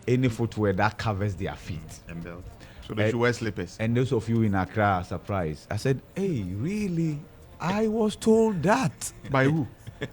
any footwear that covers their feet. And belt. So they should wear slippers. And those of you in Accra are surprised. I said, hey, really? I was told that. By who?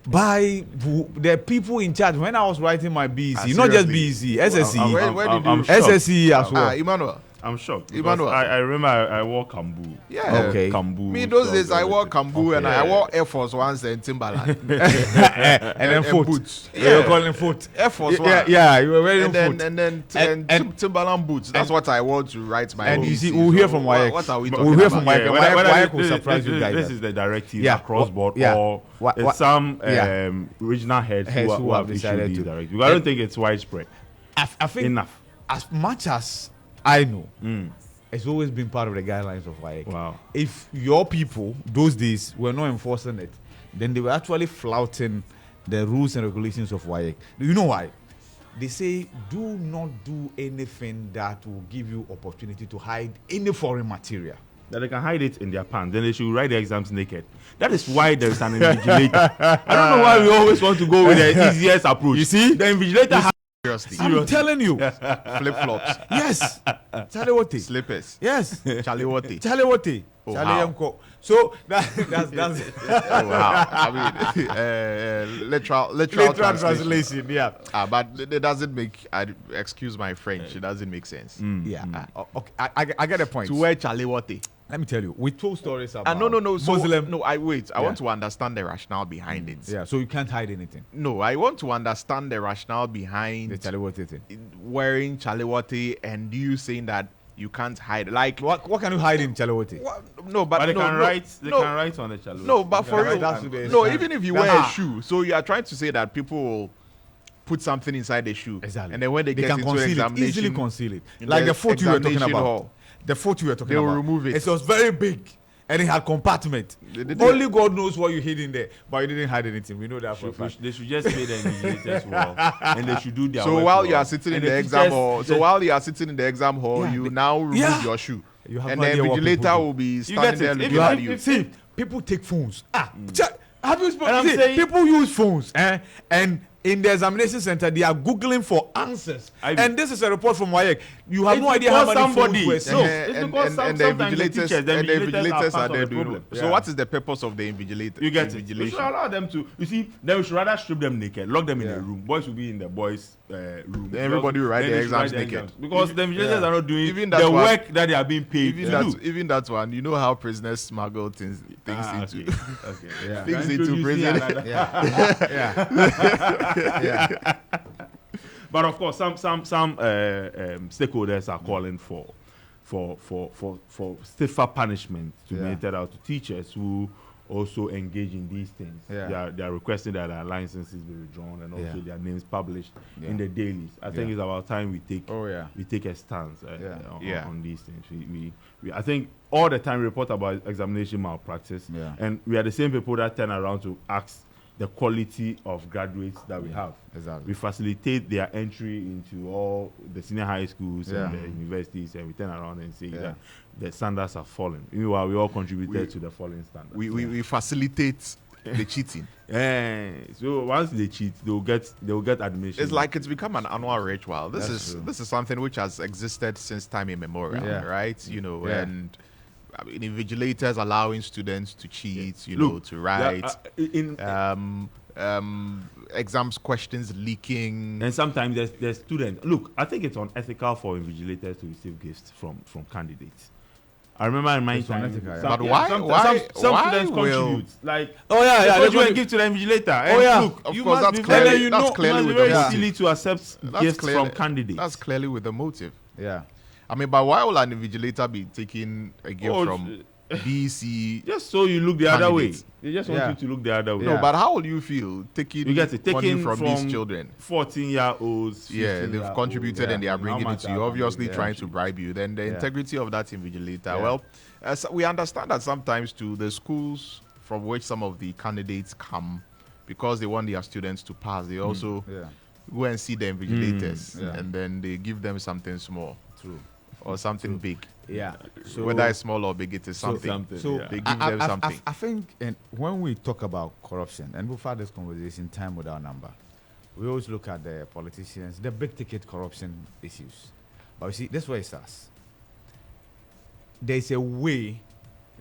By the people in charge when I was writing my BEC, not seriously? just BEC, SSE, Where did you? SSE as well. Emmanuel. I'm shocked. Emmanuel. I remember I wore Kambu. Yeah. Okay. Kambu. Me those days I wore Kambu and Okay. I wore Air Force Ones and Timberland. and then foot. boots. Yeah. You're calling foot. Air Force Ones. Yeah, you were wearing foot. And Timberland boots. That's what I wore to write my. And you see, BEC. we'll hear from WAEC. What are we talking We'll hear about? from WAEC. WAEC will surprise you guys. This is the directive Yeah. across board, Yeah. or it's some regional heads who have decided issued to. these directives. Because I don't think it's widespread I think enough. as much as I know, it's always been part of the guidelines of WAEC. Wow. If your people those days were not enforcing it, then they were actually flouting the rules and regulations of WAEC. Do you know why? They say do not do anything that will give you opportunity to hide any foreign material. That they can hide it in their pants. Then they should write the exams naked. That is why there is an invigilator. I don't know why we always want to go with the easiest approach. You see? The invigilator has Seriously. I'm telling you. Flip flops. Yes. Charlie Wote. Slippers. Yes. Charlie Wote. Charlie Wote. Oh, Charlie how? Yamko. So that's Oh, wow. I mean, literal translation. Yeah. But it doesn't make. Excuse my French. It doesn't make sense. Yeah. Okay. I get a point. To wear Charlie Wote. Let me tell you, we told stories about No. So, Muslim. no, I wait. I Yeah. want to understand the rationale behind it. Yeah. So you can't hide anything. No, I want to understand the rationale The behind Charlie Wote thing. wearing Charlie Wote and you saying that you can't hide. Like What can you hide in Charlie Wote? no, But they no, can no, write. They no, can write on the chalo. No, but They for can real, write that's on- the- no. Even if you That's wear a how- shoe, so you are trying to say that people will put something inside the shoe, Exactly. and then when they get can into conceal it, examination, easily conceal it. in Like the the foot you were talking examination about. hall, The foot you were talking they will about. remove it. It was very big. And it had compartment. They- Only God knows what you hid in there, but you didn't hide anything. We know that for a fact. They should just pay the invigilators well, and they should do their So work while well. you are sitting in And the exam hall, you now remove your shoe, You have and no the idea what people invigilator do. will be You standing get there it. looking If at you- you. See, people take phones. Have you And spoken? I'm See, saying- people use phones, and in the examination center, they are googling for answers. And this is a report from WAEC. You have It's no idea how because many somebody- phones were No, seized. it's because and the sometimes the invigilators teachers, the invigilators are are there part of the doing problem. it. So what is the purpose of the invigilator? You get it. We should Invigilation. allow them to. You see, then we should rather strip them naked, lock them in Yeah. a room. Boys will be in the boys' room. Then everybody will write Then their they should exams write their naked. exams. Because the invigilators are not doing Even the that one- work that they are being paid to do. Even that one, you know how prisoners smuggle things into Okay. Yeah. things Can into introduce prison. another- Yeah. But of course, some stakeholders are calling for stiffer punishment to be Yeah. meted out to teachers who also engage in these things. Yeah. They are requesting that their licenses be withdrawn and also Yeah. their names published Yeah. in the dailies. I think Yeah. it's about time we take Oh, yeah. we take a stance Yeah. on these things. I think all the time we report about examination malpractice, Yeah. and we are the same people that turn around to ask the quality of graduates that we have. Exactly. We facilitate their entry into all the senior high schools Yeah. and the universities, and we turn around and say Yeah. that the standards have fallen. Meanwhile, we all contributed to the falling standards. We facilitate the cheating. So once they cheat, they will get admission. It's like it's become an annual ritual. That's true. This is something which has existed since time immemorial, Yeah. right? You know, Yeah. and I mean, invigilators allowing students to cheat, you Look, know, to write, in exams questions leaking. and sometimes there's students. Look, I think it's unethical for invigilators to receive gifts from candidates. I remember in my It's time, unethical, yeah. But why- some why students will- contribute. Like, Oh, yeah, yeah, they they give to the invigilator. Oh, yeah. Look, Of you course, must that's be clearly- very, that's you clearly must be with very the motive. silly to accept gifts from candidates. That's clearly with the motive. Yeah. I mean, but why will an invigilator be taking a gift Oh, from BC? just so you look the other way. Candidates. They just Yeah. want you to look the other way. No, but how will you feel taking You get it. money Taking from these children? 14-year-olds. Yeah, they've 15-year-olds, contributed and they are how bringing it much to you, are obviously they trying to bribe you. Then the Yeah. integrity of that invigilator. Yeah. Well, so we understand that sometimes to the schools from which some of the candidates come, because they want their students to pass, they also Yeah. go and see the invigilators Yeah. and then they give them something small True. or something big. Yeah. So Whether it's small or big, it is something. something. So Yeah. They give them something. I think, and when we talk about corruption, and we've had this conversation time without number, we always look at the politicians, the big ticket corruption issues. But you see, this way it starts. There's a way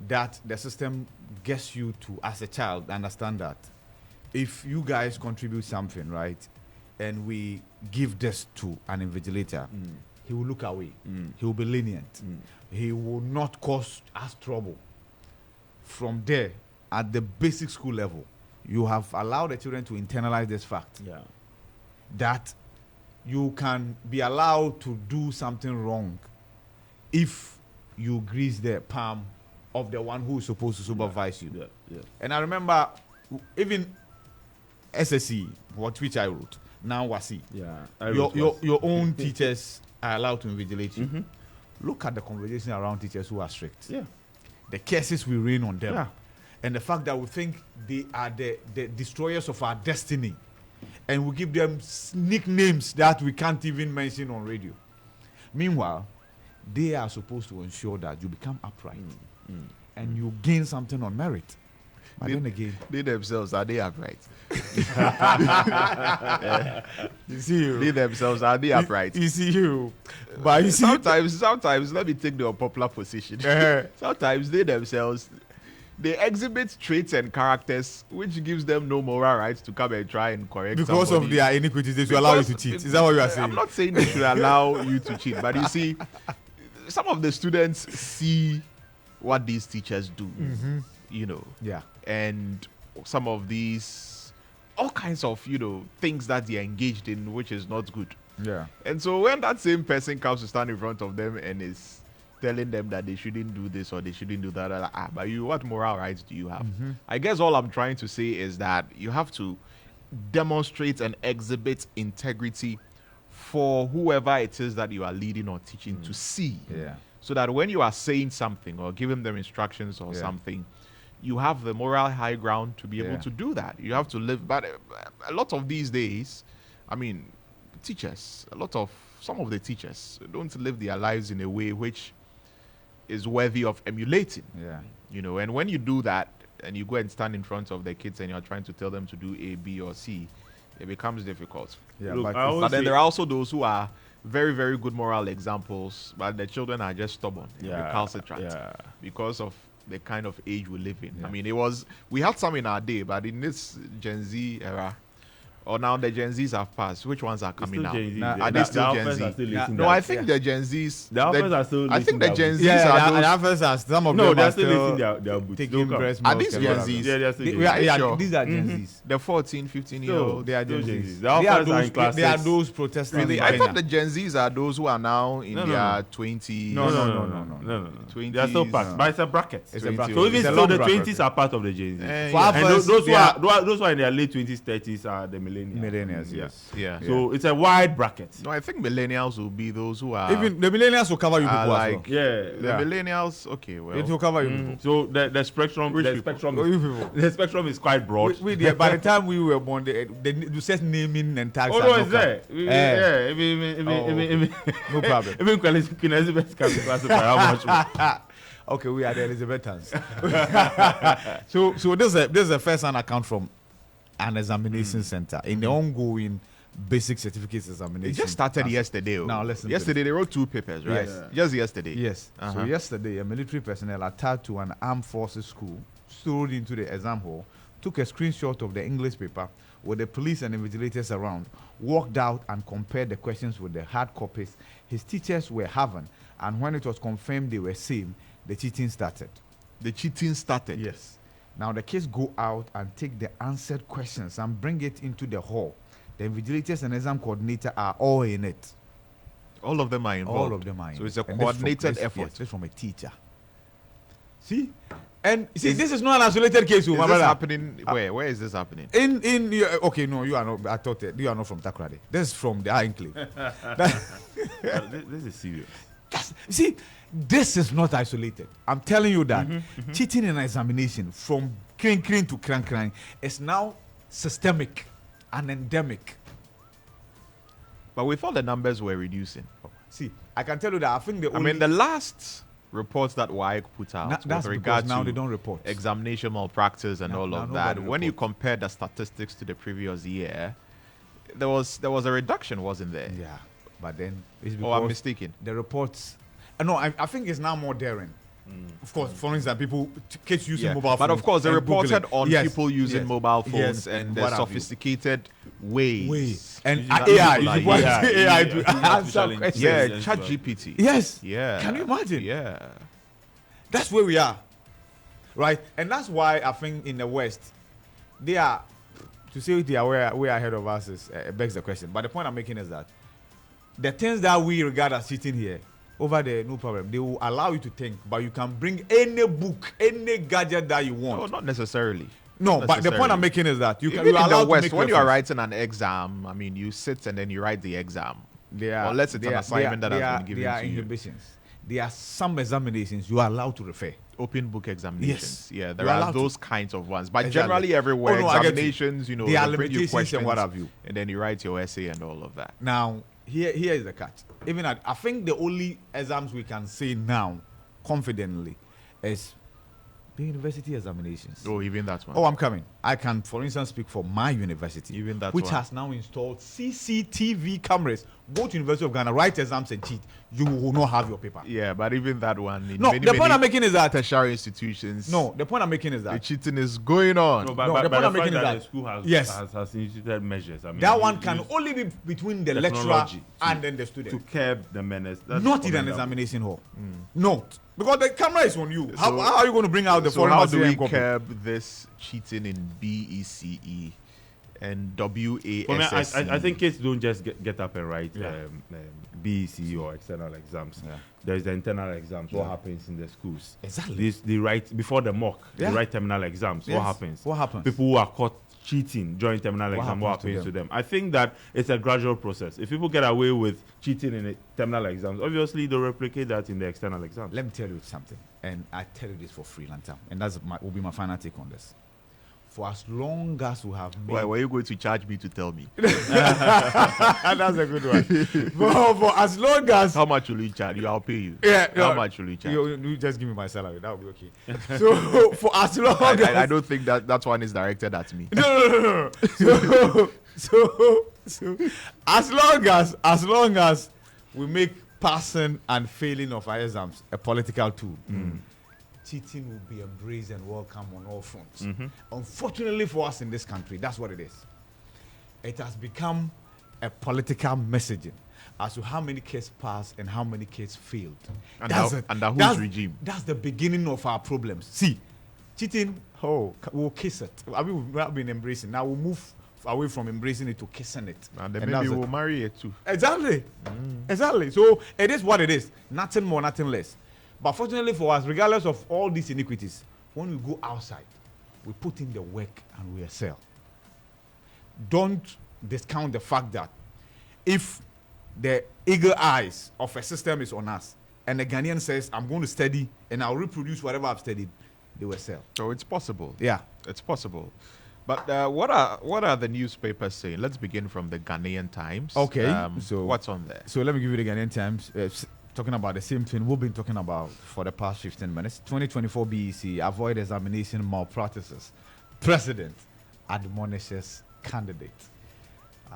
that the system gets you to, as a child, understand that if you guys contribute something, right, and we give this to an invigilator, he will look away. He will be lenient. He will not cause us trouble. From there, at the basic school level, you have allowed the children to internalize this fact that you can be allowed to do something wrong if you grease the palm of the one who is supposed to supervise you. And I remember even SSC, which I wrote, now Wasi. Your own teachers are allowed to invigilate you. Look at the conversation around teachers who are strict. The cases we rain on them. And the fact that we think they are the destroyers of our destiny. And we give them nicknames that we can't even mention on radio. Meanwhile, they are supposed to ensure that you become upright and you gain something on merit. But then again, they themselves, are they upright? You see you. They themselves, are they upright? You see you. But you see, sometimes, let me take the unpopular position. Sometimes they themselves, they exhibit traits and characters which gives them no moral rights to come and try and correct because somebody. of their iniquities, they should allow you to cheat. Is that what you are saying? I'm not saying they should allow you to cheat, but you see, some of the students see what these teachers do, you know. And some of these, all kinds of, things that they're engaged in, which is not good. And so when that same person comes to stand in front of them and is telling them that they shouldn't do this or they shouldn't do that, like, but you, what moral rights do you have? I guess all I'm trying to say is that you have to demonstrate and exhibit integrity for whoever it is that you are leading or teaching to see. So that when you are saying something or giving them instructions or something, you have the moral high ground to be able to do that. You have to live. But a lot of these days, I mean, teachers, some of the teachers don't live their lives in a way which is worthy of emulating. And when you do that and you go and stand in front of the kids and you're trying to tell them to do A, B, or C, it becomes difficult. Look, but then there are also those who are very, very good moral examples, but the children are just stubborn and recalcitrant because of the kind of age we live in. I mean, we had some in our day, but in this Gen Z era, or now the Gen Zs have passed. Which ones are coming out? Are they still Gen Z? No, I think the Gen Zs. The alphas are still. I think the Gen Zs are those. The alphas are some of them. No, they're are still listening their boots. taking breast milk. Are these Gen Zs? Yeah, they're still Gen Zs. Sure? These are Gen Zs. The 14, 15-year-olds. They are Gen Zs. The alphas are in class They are 6. those protesters. Really? in I Kenya. thought the Gen Zs are those who are now in their 20s. No. 20s. They are still part, but it's a bracket. It's a bracket. So even It's a still, long the bracket. 20s are part of the Gen Z. Yeah. For And us, those who are in their late 20s, 30s are the millennials. millennials. Yes. Yeah. So it's a wide bracket. No, I think millennials will be those who are Even the millennials will cover you people as well. like Yeah. the millennials. Okay, well, It will cover you people. So the spectrum, Rich the people. spectrum, You people. the spectrum is quite broad. By the time we were born, the just naming and tags. Oh are no, not it's there. Yeah, No problem. Even Queen Elizabeth can be classified how much more. Okay, we are the Elizabethans. so this is a first-hand account from an examination center in the ongoing basic certificates examination. it just started yesterday. Now listen. Yesterday they wrote 2 papers, right? Yes. Just yesterday. Yes. So yesterday, a military personnel attached to an armed forces school strode into the exam hall, took a screenshot of the English paper with the police and invigilators around, walked out and compared the questions with the hard copies his teachers were having, and when it was confirmed they were same, the cheating started. The cheating started. Yes. Now the kids go out and take the answered questions and bring it into the hall. The invigilators and exam coordinator are all in it. All of them are involved. All of them are in So it. it's a And coordinated this effort. Yes, this from a teacher. See? And see, this is not an isolated case, Is my this brother. happening? Where is this happening? Okay, no, you are not. I thought that you are not from Takoradi. This is from the enclave. This is serious. See, this is not isolated. I'm telling you that cheating in examination from crane to crank is now systemic and endemic. But we thought the numbers were reducing. See, I can tell you that I think the last reports that WAEC put out that's with regard because now to they don't report. examination malpractice and Now all of nobody that, when you reports. compare the statistics to the previous year, there was a reduction, wasn't there? Yeah, but then it's Oh, I'm because mistaken. the reports. No, I think it's now more daring. Of course, for instance, kids using Yeah. mobile phones. But of course, they and reported Googling. on Yes, people using yes, mobile phones yes, and what the have you. sophisticated ways. And Using AI, like you want AI, AI to using answer artificial questions. Yeah, intelligence, Chat well. GPT. Yes. Yeah. Can you imagine? Yeah. That's where we are, right? And that's why I think in the West, they are, to say they are way ahead of us is begs the question. But the point I'm making is that the things that we regard as sitting here, over there, no problem. They will allow you to think, but you can bring any book, any gadget that you want. No, not necessarily. No, Not but the point I'm necessarily. making is that you can. Even You're in the allowed to West, make when you are reference. writing an exam, I mean, you sit and then you write the exam. They are, Unless it's an assignment that has been given there are to you. inhibitions. There are some examinations you are allowed to refer. Open book examinations. Yes. Yeah, there You're are allowed to. those kinds of ones. But Exactly. generally everywhere, Oh, no, I get you. examinations, you know, There are they bring you limitations questions and what have you. and then you write your essay and all of that. Now, here is the catch. Even I think the only exams we can say now, confidently, is the university examinations. Oh, even that one. Oh, I'm coming. I can, for instance, speak for my university, Even that which one. has now installed CCTV cameras. Go to University of Ghana, write exams and cheat. You will not have your paper. Yeah, but even that one. In No, many, the point many I'm making is that. tertiary institutions. No, the point I'm making is The that. cheating is going on. No, but, No, but, the but point the I'm fact making is that that- the school has, Yes. has instituted measures. I mean, That you one can use only be between the lecturer technology and to- then the to student. curb the menace. That's Not in an commendable. examination hall. Not. Because the camera is on you. How are you going to bring out the So foreign how do we material copy? curb this cheating in BECE and WASSE? For me, I think kids don't just get up and write Yeah. BEC or external exams. Yeah. There's the internal exams. What Yeah. happens in the schools? Exactly. They write before the mock. Yeah. They write terminal exams. Yes. What happens? What happens? People who are caught cheating during terminal What exam. What happens to happens to them? I think that it's a gradual process. If people get away with cheating in the terminal exams, obviously they'll replicate that in the external exams. Let me tell you something, and I tell you this for free, Lantam, and will be my final take on this. For as long as we have made, Why were you going to charge me to tell me? that's a good one. for as long as How much will you charge? I'll pay you. yeah, How much will you charge? you just give me my salary, that will be okay. So for as long as I don't think that one is directed at me. no. So as long as we make passing and failing of our exams a political tool, cheating will be embraced and welcome on all fronts. Unfortunately for us in this country, that's what it is. It has become a political messaging as to how many kids passed and how many kids failed. Under whose regime? That's the beginning of our problems. See, cheating, we'll kiss it. I mean, we've not been embracing. Now we'll move away from embracing it to kissing it. And then And maybe that's we'll it. marry it too. Exactly. Exactly. So it is what it is. Nothing more, nothing less. But fortunately for us, regardless of all these iniquities, when we go outside, we put in the work and we excel. Don't discount the fact that if the eagle eyes of a system is on us and the Ghanaian says, I'm going to study and I'll reproduce whatever I've studied, they will excel. So it's possible. Yeah. It's possible. But what are the newspapers saying? Let's begin from the Ghanaian Times. Okay, so- what's on there? So let me give you the Ghanaian Times. Talking about the same thing we've been talking about for the past 15 minutes. 2024 BEC, avoid examination malpractices. President admonishes candidate.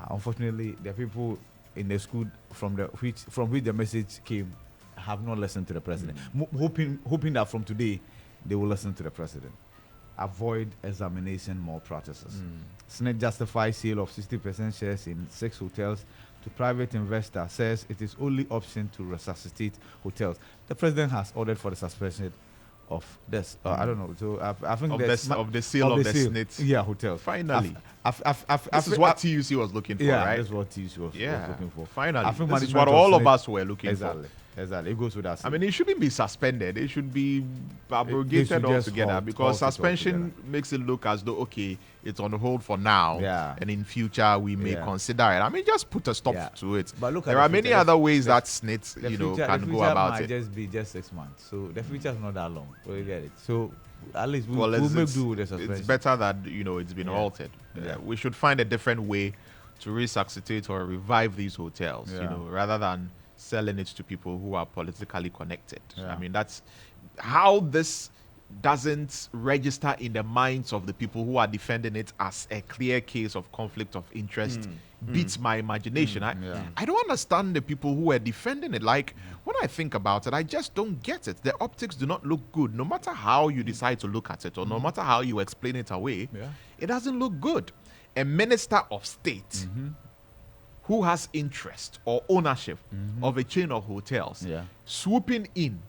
Unfortunately, the people in the school from which the message came have not listened to the president. Hoping that from today they will listen to the president. Avoid examination malpractices. Senate justifies sale of 60% shares in 6 hotels to private investor, says it is only option to resuscitate hotels. The president has ordered for the suspension of this. I don't know. So I think Of that's the sale of the Senate. Yeah, hotels. Finally. This is what TUC was looking for, yeah, right? that's what TUC was looking for. Finally. I think This is management what of all of Senate- us were looking Exactly. for. Exactly. It goes with that. I mean, it shouldn't be suspended. It should be abrogated should just altogether halt because it suspension makes it look as though, okay, it's on hold for now. Yeah. And in future, we may Yeah. consider it. I mean, just put a stop Yeah. to it. But look at there the are many future. other ways The- that SNIT, the can future go about might it. just be just 6 months. So the future is not that long. We get it. So at least Well, we'll make it's, do with the suspension. it's better that, it's been Yeah. halted. Yeah. We should find a different way to resuscitate or revive these hotels, Yeah. rather than selling it to people who are politically connected. Yeah. I mean, that's how this doesn't register in the minds of the people who are defending it as a clear case of conflict of interest beats my imagination. I don't understand the people who are defending it. Like, when I think about it, I just don't get it. The optics do not look good. No matter how you decide to look at it, or no matter how you explain it away, it doesn't look good. A minister of state who has interest or ownership of a chain of hotels swooping in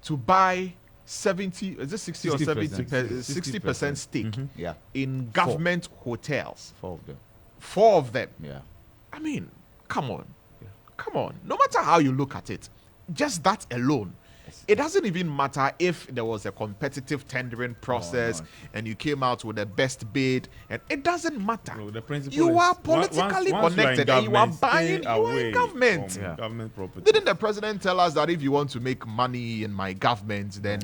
to buy 70, is it 60 or 70, 60% stake in government hotels. Four of them. I mean, come on. Come on. No matter how you look at it, just that alone. It doesn't even matter if there was a competitive tendering process and you came out with the best bid, and it doesn't matter. No, the principle you is are politically connected and you are buying, you are in government. Government property. Didn't the president tell us that if you want to make money in my government, then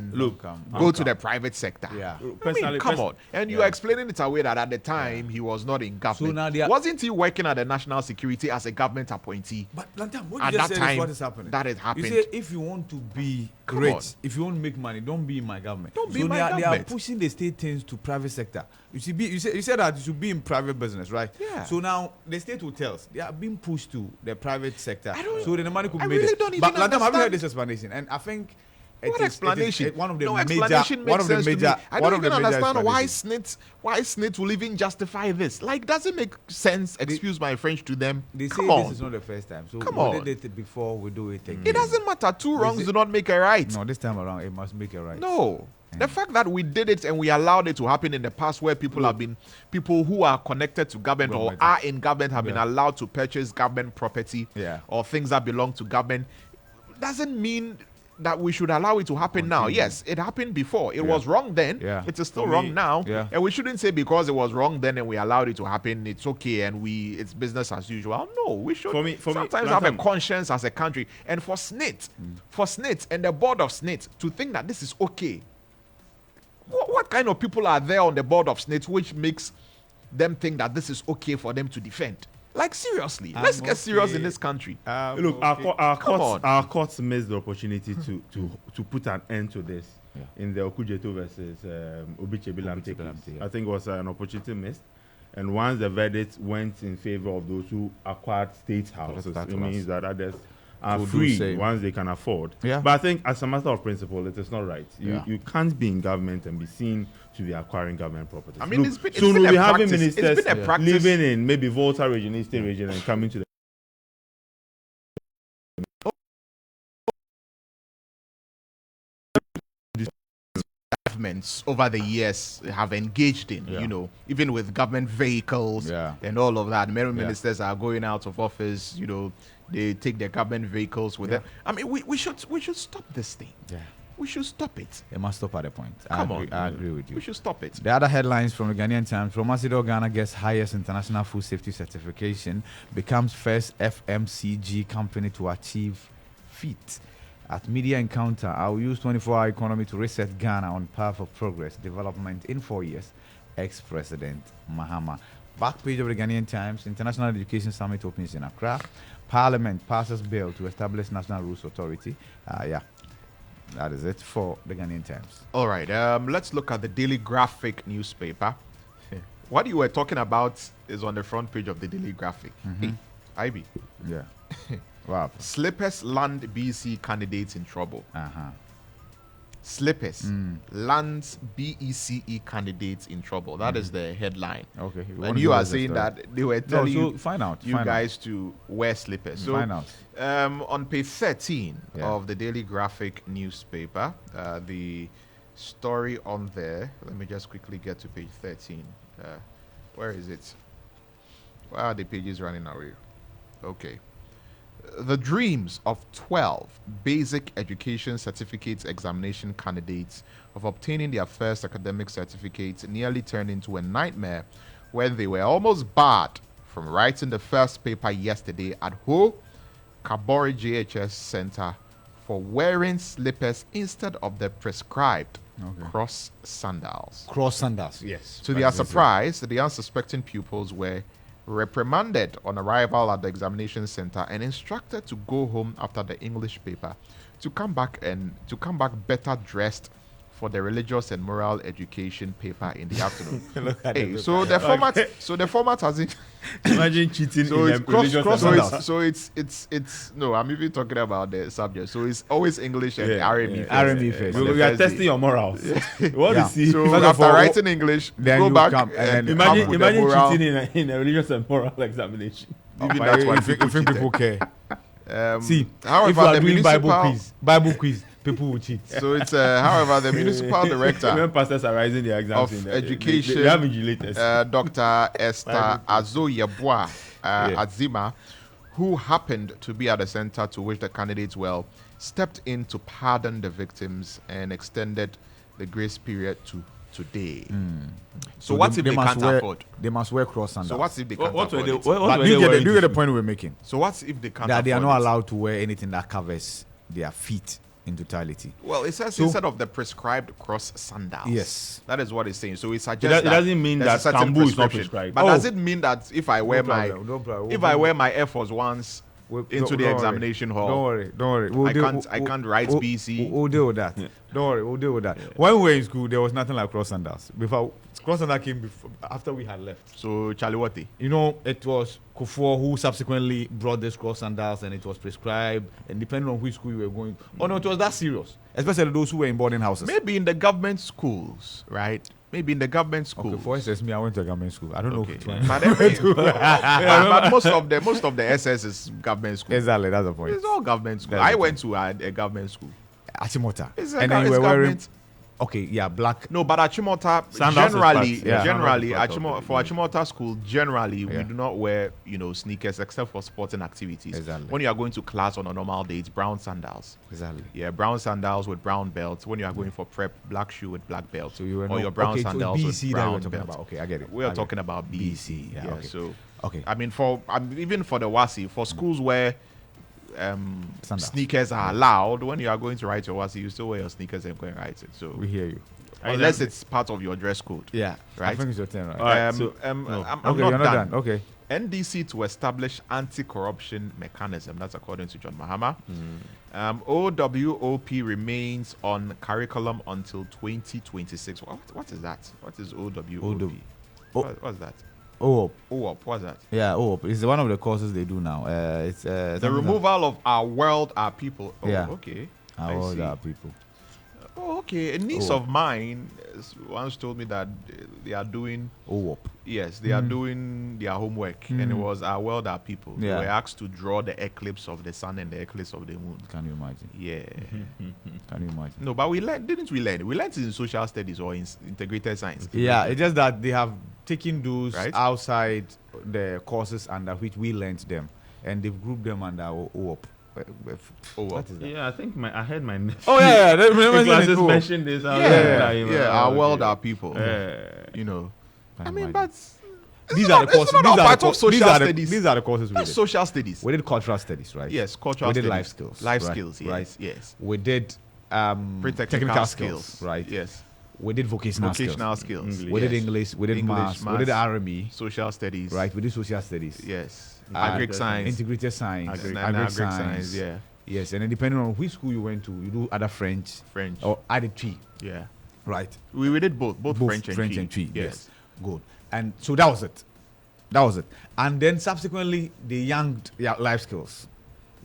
go to the private sector? I mean, come on. And you are explaining it away that at the time he was not in government. So wasn't he working at the national security as a government appointee? But Lantam, what at you just that said time, is what is happening. That has happened. You say if you want to be rich, if you want to make money, don't be in my government. Don't be in my government. They are pushing the state things to private sector. You said that you should be in private business, right? Yeah. So now the state hotels, they are being pushed to the private sector. So the money could be I made. really don't even But Lantam, understand. have you heard this explanation? And I think What explanation? One of the no major. explanation makes sense to me. I don't even understand why explanations. Snit will even justify this. Like, does it make sense? Excuse my French to them. They say Come on. this is not the first time. So Come we on. did it before, we do it again. It doesn't matter. Two wrongs do not make a right. No, this time around, it must make a right. No. The fact that we did it and we allowed it to happen in the past, where people who are connected to government or are in government have been allowed to purchase government property or things that belong to government, doesn't mean that we should allow it to happen now. Yes, it happened before. It was wrong then. It is still wrong now. And we shouldn't say because it was wrong then and we allowed it to happen, it's okay and it's business as usual. No, we should sometimes have a conscience as a country. And for SNIT and the board of SNIT to think that this is okay. What kind of people are there on the board of SNIT which makes them think that this is okay for them to defend? Like, seriously, let's get serious in this country. Look, our courts missed the opportunity to put an end to this in the Okujeto versus Obichebilam case. I think it was an opportunity missed. And once the verdict went in favor of those who acquired state houses, it means that others are free once they can afford. But I think as a matter of principle, it is not right. You can't be in government and be seen to be acquiring government properties. I mean, Look, it's soon been we'll be a having practice. ministers It's been a practice. living in maybe Volta region, Eastern region, and coming to the governments over the years have engaged in, even with government vehicles and all of that. Many ministers are going out of office, they take their government vehicles with them. I mean, we should stop this thing. We should stop it. It must stop at a point. Come on. I agree with you. We should stop it. The other headlines from the Ghanaian Times: Romasidor Ghana gets highest international food safety certification, becomes first FMCG company to achieve feat. At Media Encounter, I will use 24-hour economy to reset Ghana on path of progress, development in 4 years. Ex-President Mahama. Back page of the Ghanaian Times: International Education Summit opens in Accra. Parliament passes bill to establish National Rules Authority. That is it for the Ghanaian Times. All right, let's look at the Daily Graphic newspaper. What you were talking about is on the front page of the Daily Graphic. Hey, IB. Yeah. Wow. Slippers land BEC candidates in trouble. Slippers lands BECE candidates in trouble. That is the headline. Okay. And you are saying that they were telling you guys to wear slippers. So find out. On page 13 of the Daily Graphic newspaper, the story on there, let me just quickly get to page 13. Where is it? Why are the pages running away? Okay. The dreams of 12 basic education certificates examination candidates of obtaining their first academic certificate nearly turned into a nightmare when they were almost barred from writing the first paper yesterday at Ho Kabori JHS Center for wearing slippers instead of the prescribed cross sandals. Cross sandals, yes. To their surprise, the unsuspecting pupils were reprimanded on arrival at the examination center and instructed to go home after the English paper to come back better dressed for the religious and moral education paper in the afternoon. Look at Hey, the so the format hasn't. Imagine cheating So in it's a cross, religious cross and so it's no. I'm even talking about the subject. So it's always English and RME. RME first. We are testing your morals. We want to see. So First of after all, writing English, then go you back come and then come with the Imagine moral. cheating in a religious and moral examination. Even But that's why you think people care. See, however, if you are the doing municipal. Bible quiz, people will cheat. So it's however the municipal director When pastors are rising their exams of in education, they have invigilators. Dr. Esther Azoyeboa Azima, who happened to be at the center to wish the candidates well, stepped in to pardon the victims and extended the grace period to today. So what if they can't afford? They must wear cross sandals. So what if they can't What were afford they? it? What But were do they you wearing get the to point we're making? So what if they can't That they are afford not it? allowed to wear anything that covers their feet in totality. Well, it says So- instead of the prescribed cross sandals. Yes. That is what it's saying. So it suggests It that doesn't mean there's that a certain Kambu is not prescription. prescribed. But Oh. does it mean that if I wear No problem. if I wear my Air Force Ones into the examination hall, Don't worry. I can't write BC. We'll deal with that. Don't worry, we'll deal with that. When we were in school, there was nothing like cross sandals. Before cross sandals came after we had left. So Chaliwati. You know, it was Kufuor who subsequently brought this cross sandals, and it was prescribed. And depending on which school you were going, oh no, it was that serious. Especially those who were in boarding houses. Maybe in the government schools, right? Maybe in the government schools. Okay, for instance, me, I went to a government school. I don't know Okay. which one. But, but most of the SS is government school. Exactly, that's the point. It's all government school. That's I the went to a government school. Achimota. It's a And then you it's were wearing, government. okay, yeah, black. No, but Achimota Sandals is generally, part- yeah. generally, Sandals is part of for Achimota school, generally we Yeah. do not wear sneakers except for sporting activities. Exactly. When you are going to class on a normal day, it's brown sandals. Exactly. Yeah, brown sandals with brown belts. When you are going for prep, black shoe with black belt. So you were or no- your brown okay, so sandals BC with that brown we're talking belt. about. Okay, I get it. We are I get talking it. about BC. Yeah, okay. So Okay. I mean, even for the WASI, for schools where Sandals. sneakers are allowed, when you are going to write your WASI, you still wear your sneakers and go and write it. So We hear you. unless it's part of your dress code. Yeah. Right. I think it's your turn, right? All right, so- I'm okay, not you're not done. done. Okay. NDC to establish anti-corruption mechanism. That's according to John Mahama. OWOP remains on curriculum until 2026. What is that? What is OWOP? Oh. What's that? Oh, OWOP. What's that? yeah. Oh, it's one of the courses they do now. It's The removal of our world, our people. Oh, Yeah. okay. How I old see. are people? Oh, okay. A niece Oh. of mine once told me that they are doing. Oh, Yes, they are doing their homework, and it was our world, our people. Yeah. They were asked to draw the eclipse of the sun and the eclipse of the moon. can you imagine? Yeah. Can you imagine? No, but we learned, didn't we learn? We learned it in social studies or in integrated science. Yeah, it's just that they have taken those Right. outside the courses under which we learnt them, and they've grouped them under OOP. What is that? Yeah, I think I heard my nephew. Oh yeah, The remember classes OOP. mentioned this. I was Yeah, like, yeah, oh, our okay. world, our people. Yeah. You know. Can I you mean, imagine? but These are the courses. It's not These are part the of social these are the- studies. These are the courses we Not did. social studies. We did cultural studies, right? Yes, cultural We did studies. life skills. Life right? skills, yes. Right. Yes. We did Pre-technical skills, right? Yes. We did vocational Vocational skills. English. We did Yes. English. We did English, maths. We did RME. Social studies. Right. We did social studies. Yes. Uh, Agric science. Integrated science. Agric- and Agric agric science. Yeah. Yes, and then depending on which school you went to, you do other French French. or added tree. Yeah. Right. We did both French and tree. Yes. Yes. Good. And so that was it. That was it. And then subsequently, the young life skills.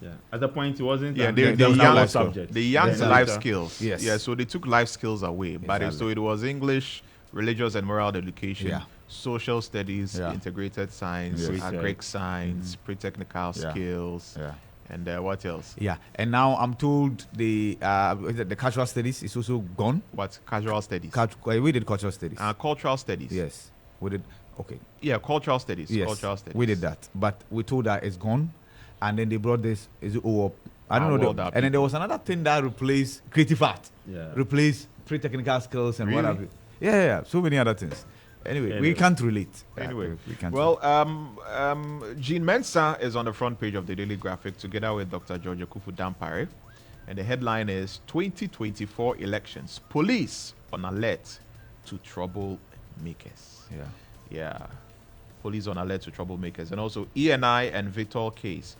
Yeah. At the point, it wasn't. Yeah, there the was young no life skill. subject. The young Then life later- skills. Yes. Yeah, so they took life skills away. But so it was English, religious and moral education, Yeah. social studies, Yeah. integrated science, Yes. agric science, pre-technical Yeah. skills, Yeah. and what else? Yeah. And now I'm told the cultural studies is also gone. What? Casual studies. We did cultural studies. Cultural studies. Yes. We did. Okay. Yeah, cultural studies. Yes. Cultural studies. We did that. But we told that it's gone. And then they brought this. Is it OOP? I don't Our know. world, our And then there was another thing that replaced creative art. Yeah. Replaced pre-technical skills and Really? what have you. Yeah. So many other things. Anyway, we Anyway. can't relate. Anyway, we can't. well, Jean Mensah is on the front page of the Daily Graphic together with Dr. George Akufu Dampare. And the headline is 2024 elections. Police on alert to troublemakers. yeah. Yeah. Police on alert to troublemakers. And also ENI and Victor case.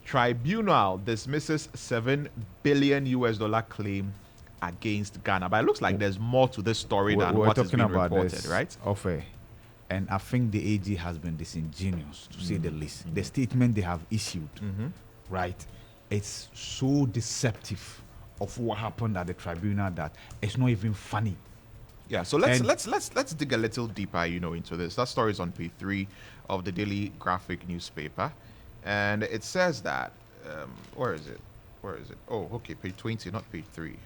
Tribunal dismisses $7 billion claim against Ghana. But it looks like there's more to this story than what is being reported, right? Offer. And I think the AG has been disingenuous, to say the least. The statement they have issued, right, it's so deceptive of what happened at the tribunal that it's not even funny. Yeah, so let's dig a little deeper, into this. That story is on page 3 of the Daily Graphic newspaper, and it says that where is it? Oh, okay, page 20, not page 3.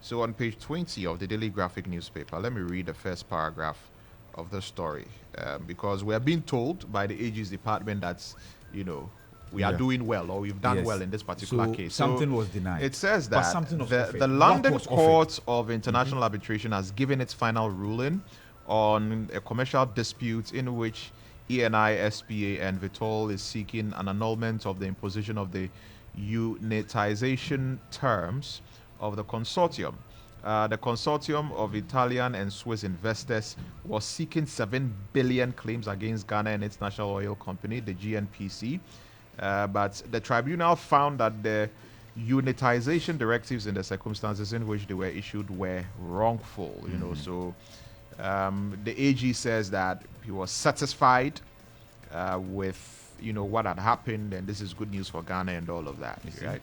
So on page 20 of the Daily Graphic newspaper, let me read the first paragraph of the story, because we are being told by the AG's department that we are doing well, or we've done well in this particular case. Something was denied. It says that the London Court of International Arbitration has given its final ruling on a commercial dispute in which ENI, SPA, and Vitol is seeking an annulment of the imposition of the unitization terms of the consortium. The consortium of Italian and Swiss investors was seeking 7 billion claims against Ghana and its national oil company, the GNPC. But the tribunal found that the unitization directives in the circumstances in which they were issued were wrongful. So the AG says that he was satisfied with what had happened, and this is good news for Ghana and all of that, right?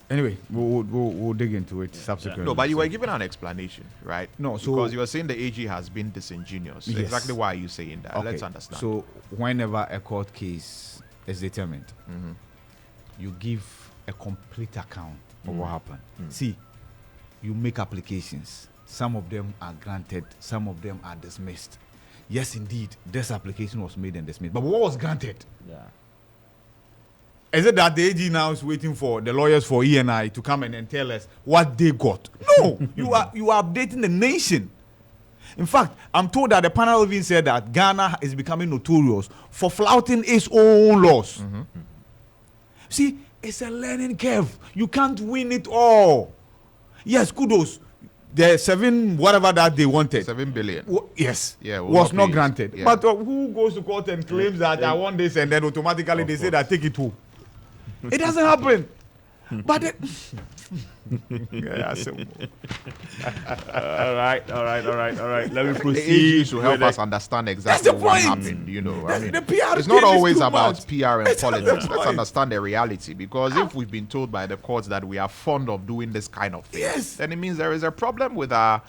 Anyway, we'll dig into it subsequently. No, but you were given an explanation, right? No, so because you were saying the AG has been disingenuous. Yes. Exactly why are you saying that? Okay. Let's understand. So whenever a court case is determined, you give a complete account of what happened. See, you make applications. Some of them are granted, some of them are dismissed. Yes, indeed, this application was made and dismissed. But what was granted? Yeah. Is it that the AG now is waiting for the lawyers for ENI to come in and tell us what they got? No, you are updating the nation. In fact, I'm told that the panel even said that Ghana is becoming notorious for flouting its own laws. See, it's a learning curve. You can't win it all. Yes, kudos. The 7 whatever that they wanted. 7 billion. Yes. Yeah, was not granted. Yeah. But who goes to court and claims that I want this and then automatically they say that take it home? It doesn't happen. But all right. Let me proceed. The AG to help us understand exactly what happened. The PR it's not always about PR and politics. Let's understand the reality, because if we've been told by the courts that we are fond of doing this kind of thing, then it means there is a problem with our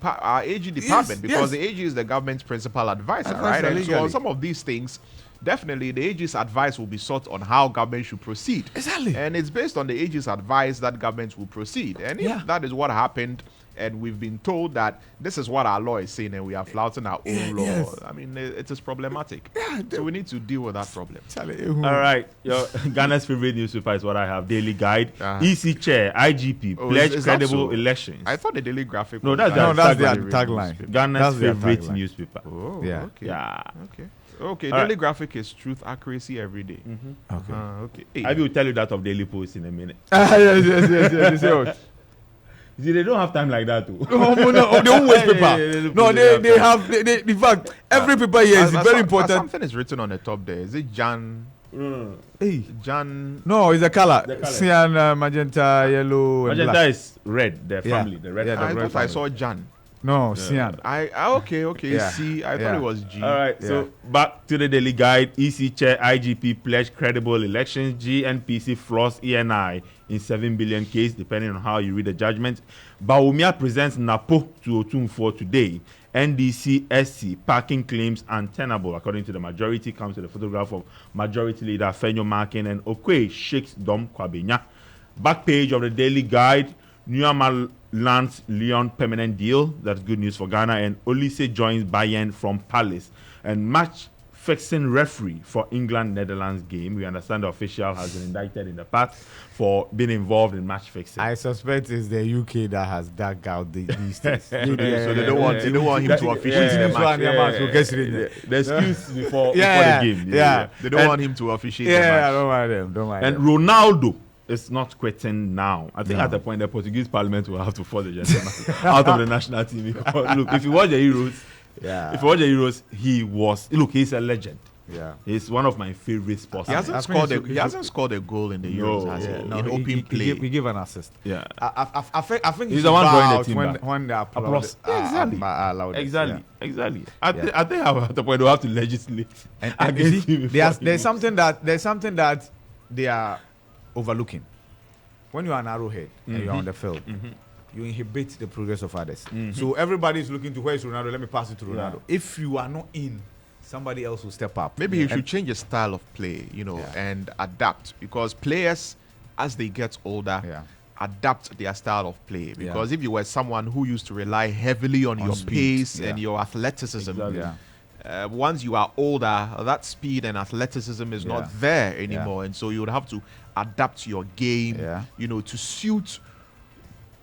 our AG department, because the AG is the government's principal advisor, right? And so on some of these things, definitely the AG's advice will be sought on how government should proceed. Exactly. And it's based on the AG's advice that government will proceed. And if that is what happened, and we've been told that this is what our law is saying, and we are flouting our own law, I mean, it is problematic. So we need to deal with that problem. All right. Ghana's favorite newspaper is what I have, Daily Guide. EC Chair, IGP, pledge credible elections. I thought the Daily Graphic No, that's their tagline. Ghana's favorite newspaper. Oh, yeah. Okay. Yeah. Okay, Daily Graphic is truth, accuracy every day. Okay. Hey. I will tell you that of Daily Post in a minute. Yes. See, they don't have time like that too. No, they don't waste paper. No, they have. In fact, every paper here is very important. Something is written on the top there. Is it Jan? Hey, Jan. No, it's a color. Cyan, magenta, yellow, and magenta black. Is red. The family, the red. I thought I saw Jan. No, cyan. Okay. Yeah. See, I thought it was G. All right, so back to the Daily Guide. EC Chair, IGP pledge credible elections. GNPC floors ENI in 7 billion case, depending on how you read the judgment. Bawumia presents NAPO to Otumfuo today. NDC SC parking claims untenable, according to the majority. Comes to the photograph of Majority Leader Fenyo Markin, and Okwe shakes Dom Kwabenya. Back page of the Daily Guide. Nuama lands Lyon permanent deal. That's good news for Ghana. And Olise joins Bayern from Palace. And match fixing referee for England-Netherlands game. We understand the official has been indicted in the past for being involved in match fixing. I suspect it's the UK that has dug out these things. So they don't want him to officiate the match. The excuse before the game. They don't want him to officiate the match. Don't mind them. Don't mind and them. Ronaldo is not quitting now. I think at the point the Portuguese Parliament will have to force the gentleman out of the national team. Because, look, if you watch the Euros, he's a legend. Yeah. He's one of my favorite sports. He hasn't scored a goal in the Euros, has he? No, in open play. He gave an assist. Yeah. I think He's the one drawing the team when, back. when they Applause. allowed it. Exactly. Yeah. Exactly. I think at the point they have to legislate And against you him. see, there's something that they are overlooking. When you are an arrowhead and you're on the field, you inhibit the progress of others. So everybody is looking to where is Ronaldo? Let me pass it to Ronaldo. If you are not in, somebody else will step up. Maybe he should change his style of play, and adapt, because players, as they get older, adapt their style of play. Because if you were someone who used to rely heavily on your speed, pace and your athleticism, Exactly. once you are older, that speed and athleticism is not there anymore, and so you would have to adapt your game, to suit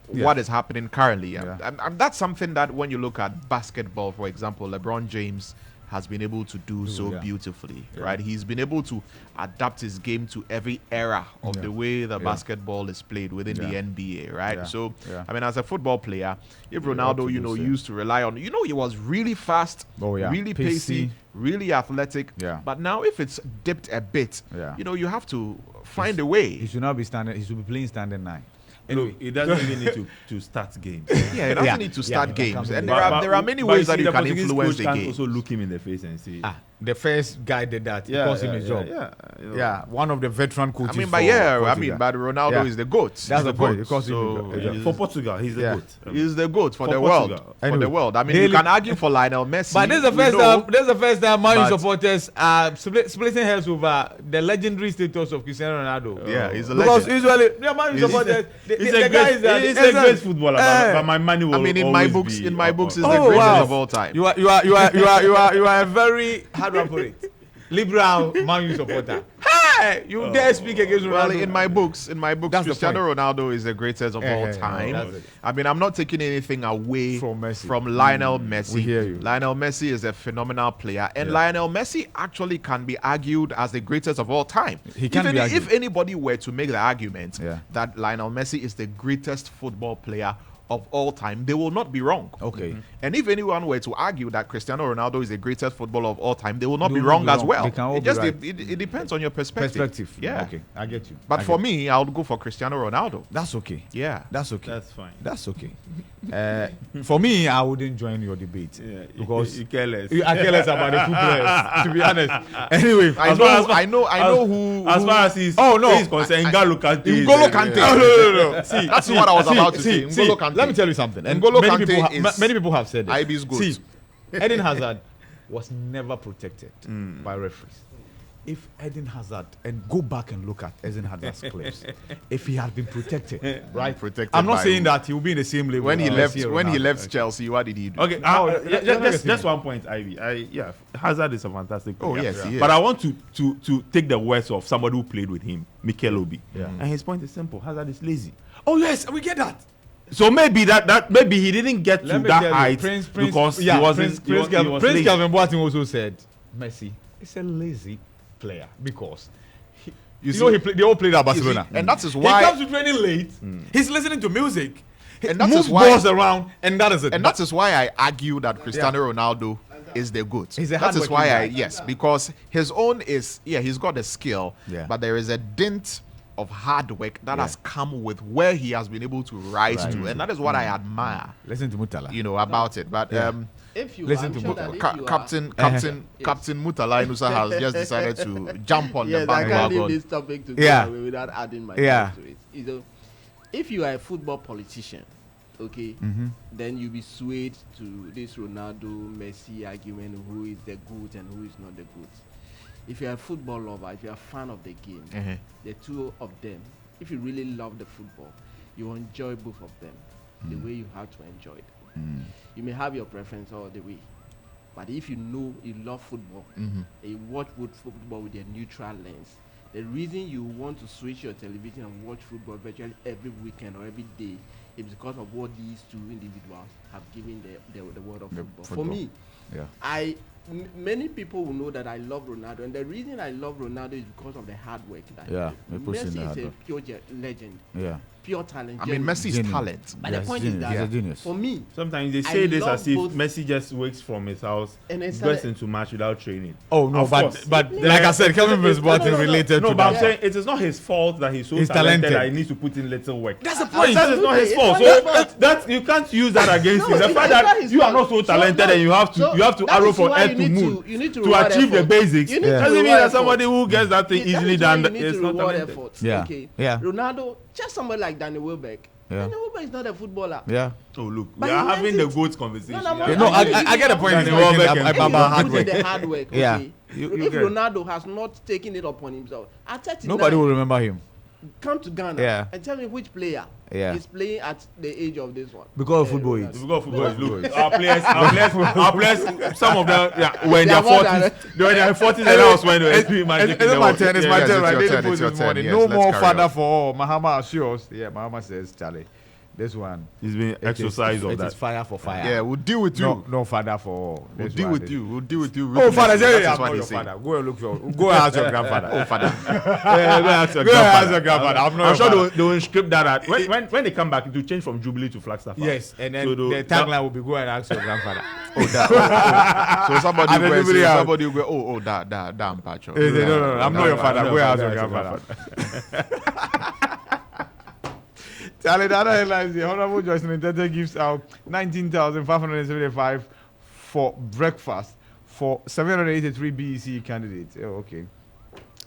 what is happening currently. And that's something that when you look at basketball, for example, LeBron James has been able to do so beautifully, right? He's been able to adapt his game to every era of the way the basketball is played within the NBA, right? So, I mean, as a football player, if Ronaldo, used to rely on, he was really fast, really pacey, really athletic, but now if it's dipped a bit, you have to find a way. He should not be standing. He should be playing standing 9. Anyway, it doesn't even need to start games. Yeah, it doesn't need to start games. And But there are many ways that you can influence the can game. also look him in the face and say, The first guy did that. He cost him his job. One of the veteran coaches. but Ronaldo is the GOAT. That's the point. for Portugal, he's the GOAT. He's the GOAT for the world. For the world. I mean, you can argue for Lionel Messi. But this is the first time. This is the first time Man U supporters are splitting hairs over the legendary status of Cristiano Ronaldo. Yeah, he's a because legend. usually the Man U supporters, He's a great footballer, but my money will in my books, he's the greatest of all time. You are a very how do I put it? Liberal Man U supporter. Hey, you dare speak against Ronaldo? Well, in my books, Cristiano Ronaldo is the greatest of all time. I mean, I'm not taking anything away from Lionel Messi. We hear you. Lionel Messi is a phenomenal player, and Lionel Messi actually can be argued as the greatest of all time. He can be argued. If anybody were to make the argument that Lionel Messi is the greatest football player of all time, they will not be wrong. Okay. And if anyone were to argue that Cristiano Ronaldo is the greatest footballer of all time, they will not be wrong as well. They can all it be just right. it depends on your perspective. Yeah. Okay, I get you. But for me, I would go for Cristiano Ronaldo. That's okay. Yeah. That's okay. That's fine. That's okay. For me, I wouldn't join your debate because you care less. I care less about the two players, to be honest. Anyway, I know who. As far as he's concerned, N'Golo Kante. N'Golo Kante. No. See, that's what I was about to say. N'Golo Kante. Let me tell you something. And many people have said it. IB's good. See, Eden Hazard was never protected by referees. If Eden Hazard, and go back and look at Eden Hazard's clips, if he had been protected, right? I'm not saying that he will be in the same level. When he left Chelsea, what did he do? Okay, just 1 point, Ivy. Hazard is a fantastic player. Oh yes, he is. But I want to take the words of somebody who played with him, Mikel Obi. And his point is simple: Hazard is lazy. Oh yes, we get that. So maybe maybe he didn't get to that height because he wasn't. Prince Calvin Boateng also said Messi is a lazy player because they all played at Barcelona, and that is why he comes to training late. He's listening to music, and that moves balls around, and that is it. And that is why I argue that Cristiano Ronaldo is the GOAT. That is why because his own is he's got the skill, but there is a dint of hard work that has come with where he has been able to rise to, and that is what I admire. Listen to Mutala, about it. But if you listen to Captain Mutala Inusa has just decided to jump on the bandwagon. I can't leave this topic to go away without adding my voice to it. If you are a football politician, then you be swayed to this Ronaldo Messi argument, who is the GOAT and who is not the GOAT. If you're a football lover, if you're a fan of the game, the two of them, if you really love the football, you enjoy both of them the way you have to enjoy it. You may have your preference all the way, but if you know you love football, and you watch football with a neutral lens, the reason you want to switch your television and watch football virtually every weekend or every day it's because of what these two individuals have given the world of football. football. For me, Yeah. Many people will know that I love Ronaldo, and the reason I love Ronaldo is because of the hard work that Yeah, he did. Messi is a pure legend. Yeah. Pure talent. I mean, Messi's Genuine. talent. But the point is He's a that genius. for me, Sometimes they say this love as if both- Messi just wakes from his house, And goes started- into match without training. Oh no, Of course. but like I said, Kevin was related No, to but I'm that. saying it is not his fault that he's so He's talented, talented. that he needs to put in little work. That's the point. That is not his fault. It's So not his fault. that you can't use that against No, him. The it's fact not that his you are fault. not so talented and you have to that arrow is from why earth you to need moon you need to to reward achieve the effort. basics. You need to Doesn't mean reward that somebody effort. who gets that thing That easily is why done you need is to not reward talented. effort. Yeah. Okay. Yeah. Ronaldo, just somebody like Danny Welbeck. Yeah. Danny Welbeck is not a footballer. Yeah. Oh look, But we are he having learns the it. GOAT conversation. No, no, Yeah, no, I get the point. Danny He's Welbeck making and- If you about don't hard put work. in the hard work, Yeah. okay. You If get it. Ronaldo has not taken it upon himself, at 39, Nobody will remember him come to Ghana Yeah. and tell me which player Yeah. is playing at the age of this one. because of football. Ronaldo. Is. If we go football, look, our players, some of them, were in They their are more 40s. than- They were in their 40s, and that was when they were doing magic. It's my turn. It's my Yes, turn. it's Right, your Daily turn, Post it's your this turn. morning. Yes, No let's more carry father on. for all. Mahama assures. Yeah, Mahama says, Charlie, this one. He's been it is- exercise of It is that. fire for fire. Yeah, we'll deal with you. No father for all. We'll This deal one with is- you. We'll deal with you. Oh, father, That yeah, is I'm what not they your say. father. Go and look for. Go and ask your grandfather. Oh, father. Yeah, go ask your Go and ask your grandfather. grandfather. I'm not I'm your sure father. they will script that out. When they come back, it will change from Jubilee to Flagstaff. Yes, and then So the tagline will be go and ask your grandfather. So somebody And will then say, everybody else- somebody will go, damn, Pacho. He said, no, I'm not your father. Go and ask your your grandfather. Charlie, the other headlines here. Honorable Joycelyn Tete gives out 19,575 for breakfast for 783 BEC candidates. Oh, okay.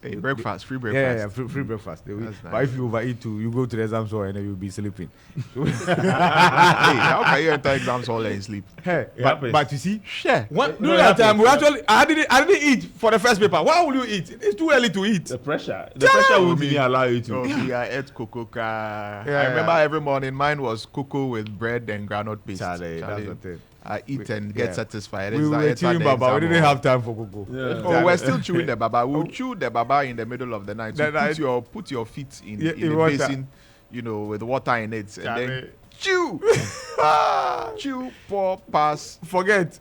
Hey, breakfast, free Yeah, breakfast. free breakfast. They will- That's But nice. if you overeat too, you go to the exam hall and then you'll be sleeping. Hey, how can you enter exams hall and sleep? Hey, It happens. but you see, Share. during No, it that time, happens. I didn't eat for the first paper. Why will you eat? It's too early to eat. The pressure will be allow you to. Oh, see, I ate cocoa. I Yeah. remember every morning mine was cocoa with bread and groundnut paste. Charlie, that's the thing. I eat and Yeah. get satisfied. We It's like were enter chewing the baba. We exam didn't hall. have time for cocoa. Yeah. Oh, we're still chewing the baba. We'll chew the baba in the middle of the night. So Then I- put your feet in, Yeah, in in a water. basin, with water in it, and then Charlie. chew, chew, pour, pass, Forget.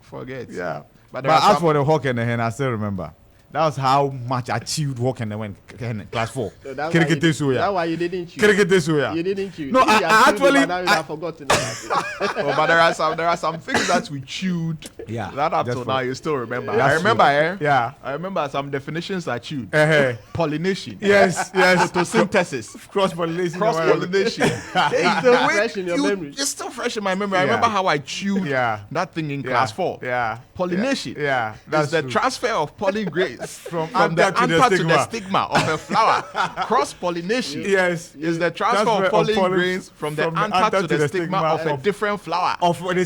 Yeah. But there are as some- for the hawk and the hen, I still remember. That was how much I chewed hawk and the hen, class 4. So that's why Kirikiti that's suya. why you didn't choose. Kirikiti suya. You didn't choose. No, If you I had chosen, actually- by now you'd have forgotten about it. Oh, but there are some things that we chewed. Yeah, That up just till for- now you still remember. That's I remember, true. Yeah. I remember some definitions I chewed. Uh-huh. Pollination. Yes. Photosynthesis. Cross pollination. Cross pollination. It's still fresh in your memory. It's still fresh in my memory. I Yeah. remember how I chewed Yeah. that thing in class 4. Yeah. Pollination. Yeah. That's That's the true. transfer of pollen grains From the anther to the anther to stigma. the stigma of a flower. Cross pollination Yes. is the transfer of pollen grains from the anther to the stigma of a different flower. Of the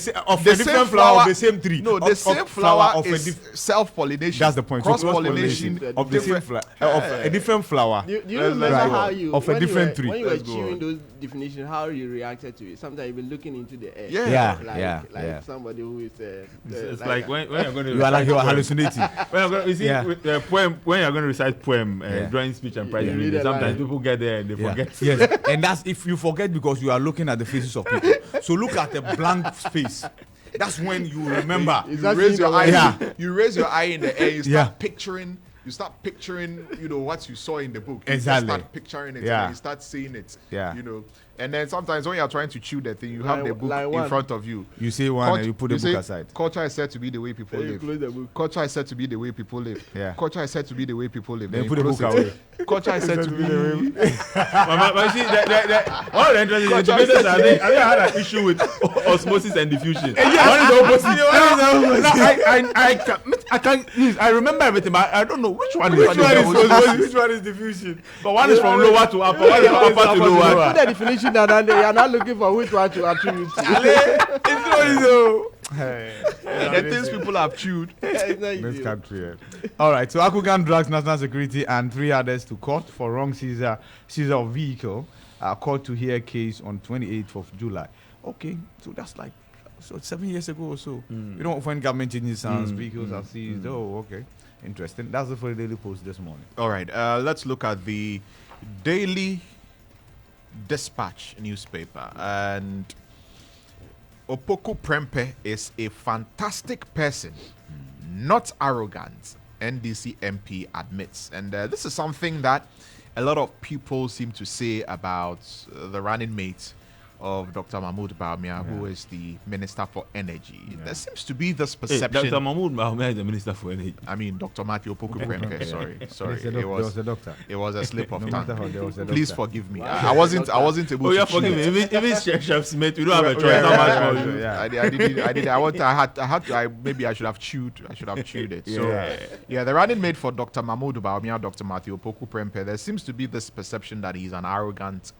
same same flower of the same tree. No, the Of- same of flower of a is self-pollination. That's the point. So Cross pollination of the same flower of a different flower. Do you Let's remember go how on. you Of a when you different were- tree. when you were Let's go chewing on. those definitions, how you reacted to it? Sometimes you've been looking into the air. Yeah. Like somebody who is It's like when you're going to You are like you are recite hallucinating. poem. When you're going, you see, Yeah. with the poem, when you're going to recite poem, drawing speech and prize You reading, read a sometimes line. people get there and they Yeah. forget. Yes, and that's if you forget because you are looking at the faces of people. So look at the blank space. That's when you remember. It's You not raise seeing your the eye. Yeah. You raise your eye in the air. You start Yeah. picturing. You start picturing. What you saw in the book. You Exactly. just start picturing it. Yeah. And you start seeing it. Yeah. And then sometimes when you're trying to chew the thing, you have Line- the book line in one. front of you. You say one and you put the say, book aside. Culture is said to be the way people Then you live. close the book. Culture is said to be the way people live. Yeah. Culture is said to be the way people live. Then you put the close book it. away. Culture is said to be the way. but you see, one of the interesting Culture educators, is- I think I had an issue with osmosis and diffusion. One is the opposite. I can't. I remember everything, but I don't know which one is Which one is osmosis. osmosis? Which one is diffusion? But one is from lower to upper, one is from upper to lower. Put the definition down and they are not looking for which one to attribute to. It's not easy. The things people have chewed. It's not This easy. country. All right, so Akugan drags national security and 3 others to court for wrong seizure of vehicle. Court to hear case on 28th of July. Okay, so that's like 7 years ago or so. You know, when government changes hands, vehicles are seized. Oh, okay, interesting. That's it for the Daily Post this morning. All right, let's look at the Daily Dispatch newspaper, and Opoku Prempeh is a fantastic person, not arrogant, NDC MP admits. And this is something that a lot of people seem to say about the running mate of Dr. Mahmoud Bawumia, who is the Minister for Energy. There seems to be this perception. Dr. Mahmoud Bawumia is the Minister for Energy. I mean, Dr. Matthew Opoku Prempeh. Sorry. There was a doctor. It was a slip of No tongue. matter how, there was a Please doctor. forgive me. I wasn't able to. Forgive me. Even Chef Smith, we don't have a choice. How much for you? Maybe I should have chewed it. So the running mate for Dr. Mahmoud Bawumia, Dr. Matthew Opoku Prempeh, there seems to be this perception that he's an arrogant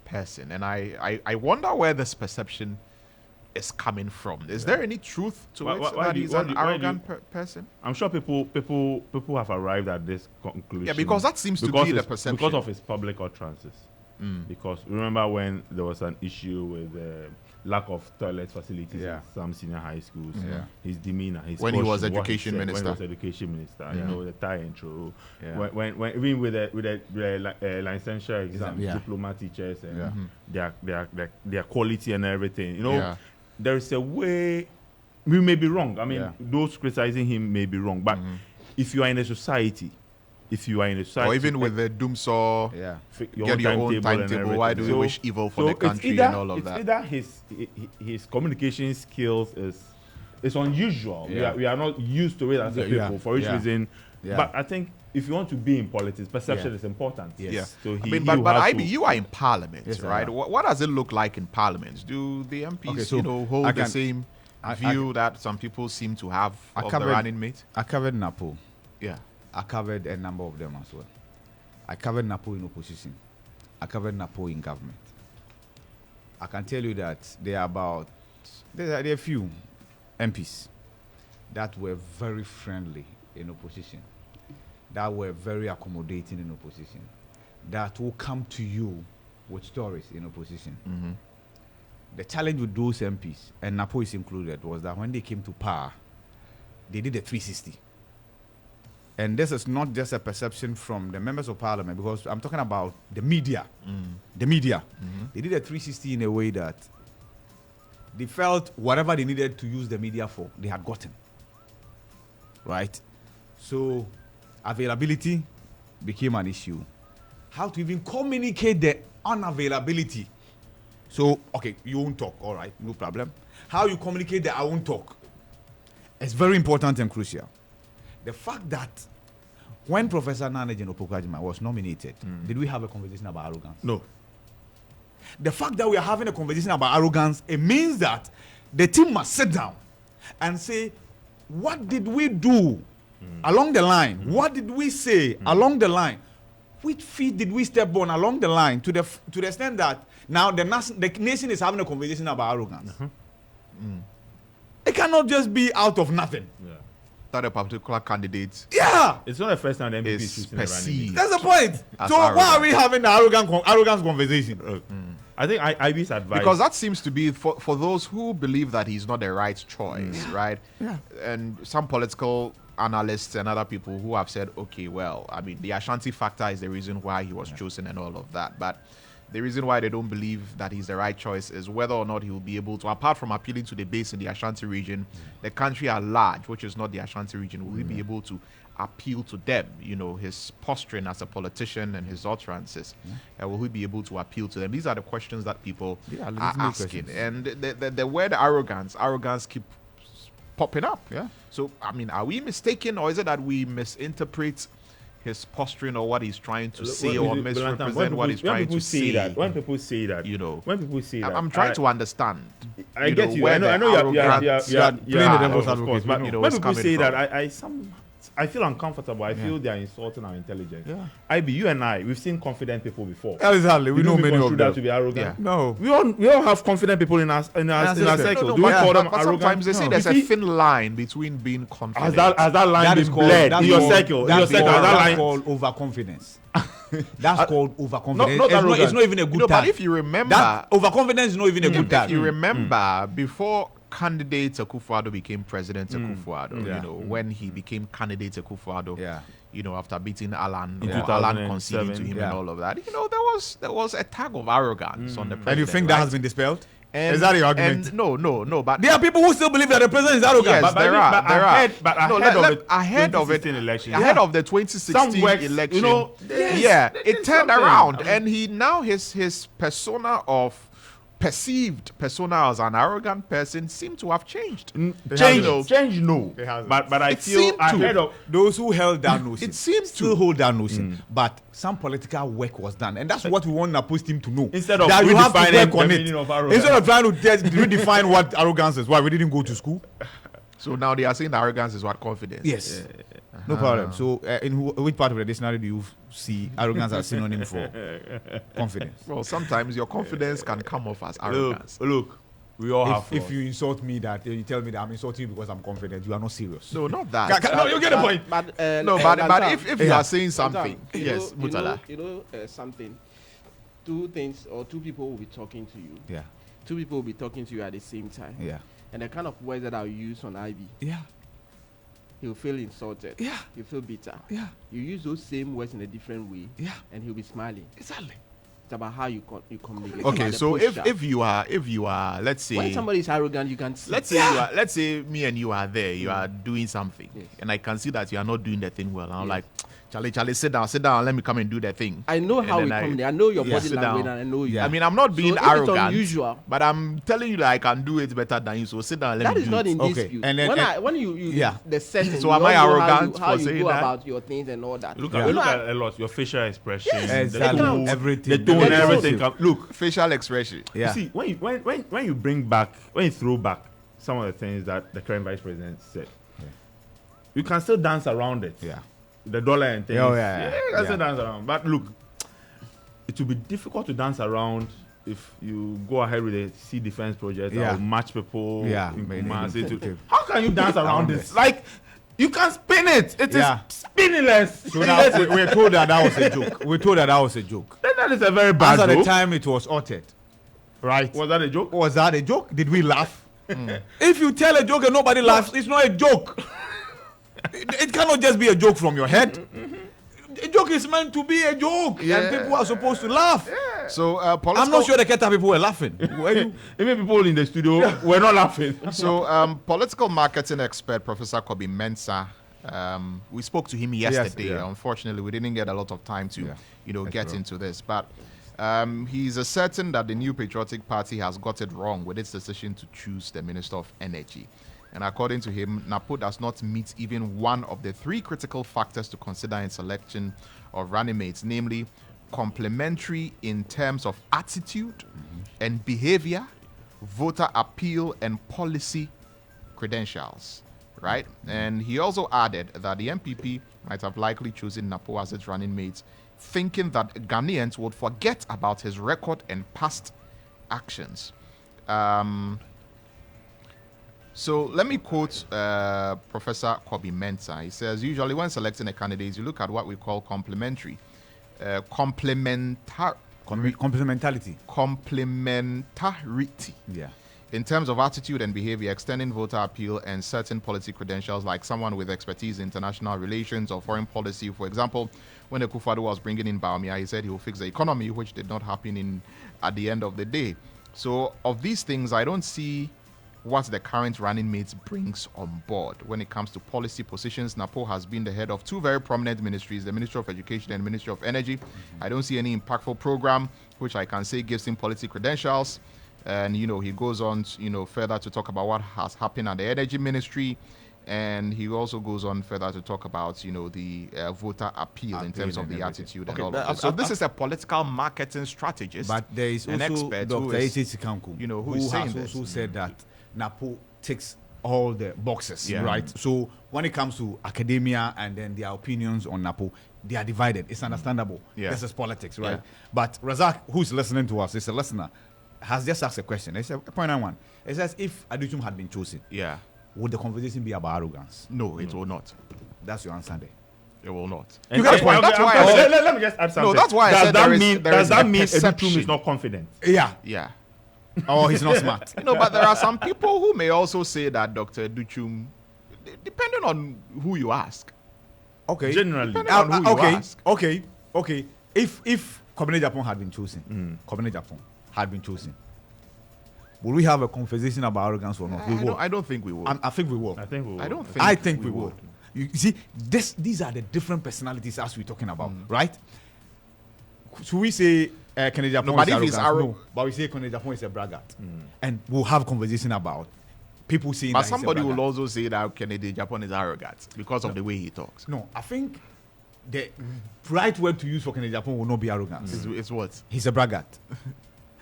person, and I wonder where this perception is coming from. Is there any truth to it that he's an arrogant person? I'm sure people have arrived at this conclusion. Yeah, because that seems to be the perception. Because of his public utterances. Because remember when there was an issue with lack of toilet facilities in some senior high schools, his demeanor, when he was education minister, you know, the tie intro, when even with the licensure exam, diploma teachers and their quality and everything, you know, there is a way. We may be wrong. I mean, those criticizing him may be wrong, but if you are in a society. Or even with the doomsaw, get your own timetable. Why do we wish evil for the country and all of that? It's either his communication skills is unusual. We are not used to it as a people, for which reason. But I think if you want to be in politics, perception is important. Yes. So but IB, you are in Parliament, right? What does it look like in Parliament? Do the MPs, hold the same view that some people seem to have of the running mate? I covered Napo. Yeah. I covered a number of them as well. I covered Napo in opposition. I covered Napo in government. I can tell you that there are a few MPs that were very friendly in opposition, that were very accommodating in opposition, that will come to you with stories in opposition. The challenge with those MPs, and Napo is included, was that when they came to power, they did a 360. And this is not just a perception from the members of parliament, because I'm talking about the media. The media. They did a 360 in a way that they felt whatever they needed to use the media for, they had gotten. Right? So availability became an issue. How to even communicate the unavailability. So, okay, you won't talk, all right, no problem. How you communicate the I won't talk is very important and crucial. The fact that when Professor Nanajan Opoku-Agyeman was nominated, did we have a conversation about arrogance? No. The fact that we are having a conversation about arrogance, it means that the team must sit down and say, what did we do along the line? What did we say along the line? Which feet did we step on along the line to the extent that now the nation is having a conversation about arrogance? It cannot just be out of nothing. That a particular candidate it's not the first time the MVP is is perceived. That's the point. So why are we having the arrogance conversation? I think IB's advice, because that seems to be for those who believe that he's not the right choice, right? And some political analysts and other people who have said, okay, well, I mean, the Ashanti factor is the reason why he was chosen and all of that, but the reason why they don't believe that he's the right choice is whether or not he will be able to, apart from appealing to the base in the Ashanti region, the country at large, which is not the Ashanti region, will he be able to appeal to them? You know, his posturing as a politician and his utterances, will he be able to appeal to them? These are the questions that people are asking. Questions. And the word arrogance keeps popping up. So, I mean, are we mistaken, or is it that we misinterpret his posturing or what he's trying to say, or misrepresent what he's trying to say? When people say that, you know, when people say that, I'm trying to understand. I get you. I know you're playing the devil's advocate, but when people say that, I feel uncomfortable. I feel they are insulting our intelligence. IB, you and I, we've seen confident people before. Exactly. We know many of them. To be arrogant. No. We all have confident people in our circle. Do we call them arrogant? Sometimes they say there's a thin line between being confident. Has that line been blurred in your circle? That's called overconfidence. That's called overconfidence. It's not even a good tag. But if you remember, that overconfidence is not even a good tag. If you remember, before candidate Akufo-Addo became President Akufo-Addo, Yeah. you know, when he became candidate Akufo-Addo, Yeah. you know, after beating Alan, In Alan conceding to 2007, him yeah. and all of that, you know, there was a tag of arrogance on the president. And you think that right? has been dispelled? And, Is that your argument? and no, but There are people who still believe that the president is arrogant. Yes, there are. Ahead of the 2016 election. Ahead of the 2016 Some works, election, you know, yeah, they it did turned something. around, and he now his persona of perceived persona as an arrogant person seem to have changed. Change, no. It hasn't. But I It feel seemed to. ahead of Those who held that notion It seems still to. hold that notion, but some political work was done, and that's what we want Napo's team to know. Instead of that you have to redefining work on the it, meaning of arrogance. instead of trying to redefine what arrogance is. Why we didn't go to school? So now they are saying that arrogance is what confidence. Yes, no problem. So, which part of the dictionary do you see arrogance as synonym for confidence? Well, sometimes your confidence can come off as arrogance. Look, we all have If flaws. you insult me, that you tell me that I'm insulting you because I'm confident, you are not serious. No, not that. No, you get the point. But if you are saying something, yes, Mutala. Something. Two things or two people will be talking to you. Yeah, Two people will be talking to you at the same time. yeah, And the kind of words that I'll use on IB, yeah, he'll feel insulted. yeah, He'll feel bitter. yeah, You use those same words in a different way, yeah. and he'll be smiling. Exactly. It's about how you communicate. Okay, About the so posture. if you are, let's say, when somebody is arrogant, you can see. let's say me and you are there, you are doing something, Yes. and I can see that you are not doing the thing well. And I'm like, Charlie, sit down, let me come and do the thing. I know how And we then come there. I know your Yeah. body Sit language, down. and I know you. Yeah. I mean, I'm not being So if it's arrogant, unusual, but I'm telling you that I can do it better than you. So sit down and let that me is do not it. in Okay, dispute. and then- when you yeah. the setting. So am you I all know arrogant how for you saying go that? about your things and all that. Look Yeah. at You know, a lot. Your facial expression, Exactly. the tone, Everything. the tone, Very everything. sensitive. Look, Facial expression. Yeah. you see, when you bring back, when you throw back some of the things that the current vice president said, you can still dance around it. Yeah. The dollar and things. Oh, yeah. You can still dance around. But look, it will be difficult to dance around if you go ahead with a sea defense project that Yeah. will match people Yeah. in Maybe. Kumasi Okay. How can you dance around this? Like, you can spin it. It is Yeah. spinningless. So now we're told that was a joke. We're told that was a joke. That is a very bad As at the joke. time it was uttered, right? Was that a joke? Was that a joke? Did we laugh? If you tell a joke and nobody laughs, it's not a joke. It cannot just be a joke from your head. A joke is meant to be a joke, and people are supposed to laugh. So I'm not sure the Keta people were laughing. Were you? Even people in the studio were not laughing. So, political marketing expert Professor Kobe Mensah, we spoke to him yesterday. yeah. Unfortunately, we didn't get a lot of time to, get into this. But he's asserting that the New Patriotic Party has got it wrong with its decision to choose the Minister of Energy. And according to him, NAPO does not meet even one of the three critical factors to consider in selection of running mates, namely complementary in terms of attitude and behavior, voter appeal, and policy credentials, right? And he also added that the MPP might have likely chosen NAPO as its running mate, thinking that Ghanaians would forget about his record and past actions. So let me quote Professor Kobe Mensah. He says, usually when selecting a candidate, you look at what we call complementarity. Complementarity. Yeah. In terms of attitude and behavior, extending voter appeal and certain policy credentials, like someone with expertise in international relations or foreign policy. For example, when Akufo-Addo was bringing in Baumia, he said he will fix the economy, which did not happen at the end of the day. So of these things, I don't see what the current running mate brings on board. When it comes to policy positions, NAPO has been the head of two very prominent ministries, the Ministry of Education and Ministry of Energy. I don't see any impactful program which I can say gives him policy credentials. And, he goes on, further to talk about what has happened at the Energy Ministry. And he also goes on further to talk about, the voter appeal in terms of the attitude and all of that. So this is a political marketing strategist. But there is an also expert Dr. who is, Ete Sikanku, who is saying has this. also said that NAPO ticks all the boxes, Yeah. right? So when it comes to academia and then their opinions on NAPO, they are divided. It's understandable. Yeah. This is politics, right? Yeah. But Razak, who's listening to us, is a listener, has just asked a question. It's a point on one. It says, if Adutum had been chosen, Yeah. would the conversation be about arrogance? No, it will not. That's your answer there. It will not. And got a point. That's why I said- let me just add something. that's why I does said that there is- mean there does is that a mean perception. Edutum is not confident? Yeah. Yeah. Oh, he's not smart. But there are some people who may also say that Dr. Duchum, depending on who you ask. Okay. Generally. Depending on who you ask. Okay. If Kobene Japan had been chosen, will we have a conversation about arrogance or not? I don't think we will. I think we will. I think we will. I think we will. You see, these are the different personalities as we're talking about, right? So we say Kennedy Japan but is if he's arrogant, no, but we say Kennedy Japan is a braggart, and we'll have conversation about people saying. But that somebody he's a will braggart. also say that Kennedy Japan is arrogant because of the way he talks. No, I think the right word to use for Kennedy Japan will not be arrogance. It's what? He's a braggart.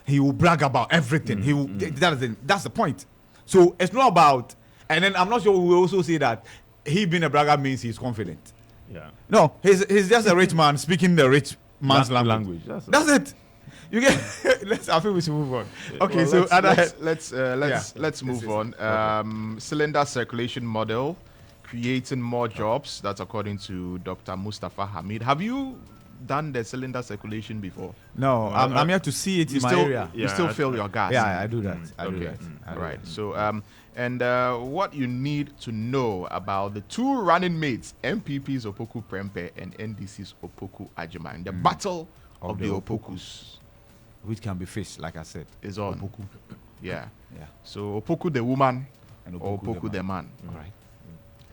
He will brag about everything. He will. That's the point. So it's not about. And then I'm not sure we will also say that he being a braggart means he's confident. Yeah. No, he's just a rich man speaking the rich man's language. That's it. You get. I think we should move on. Okay, Well, so let's move on. Cylinder circulation model, creating more jobs. That's according to Dr. Mustafa Hamid. Have you done the cylinder circulation before? No, I'm here to see it in my area. You still fill your gas? Yeah, I do that. I do Okay. that. Right. So, and what you need to know about the two running mates, MPP's Opoku Prempe and NDC's Opoku Ajiman. The battle of the Opokus, which can be fished, like I said, is on. Opoku. Yeah. Yeah. So Opoku the woman And or Opoku the man. All right.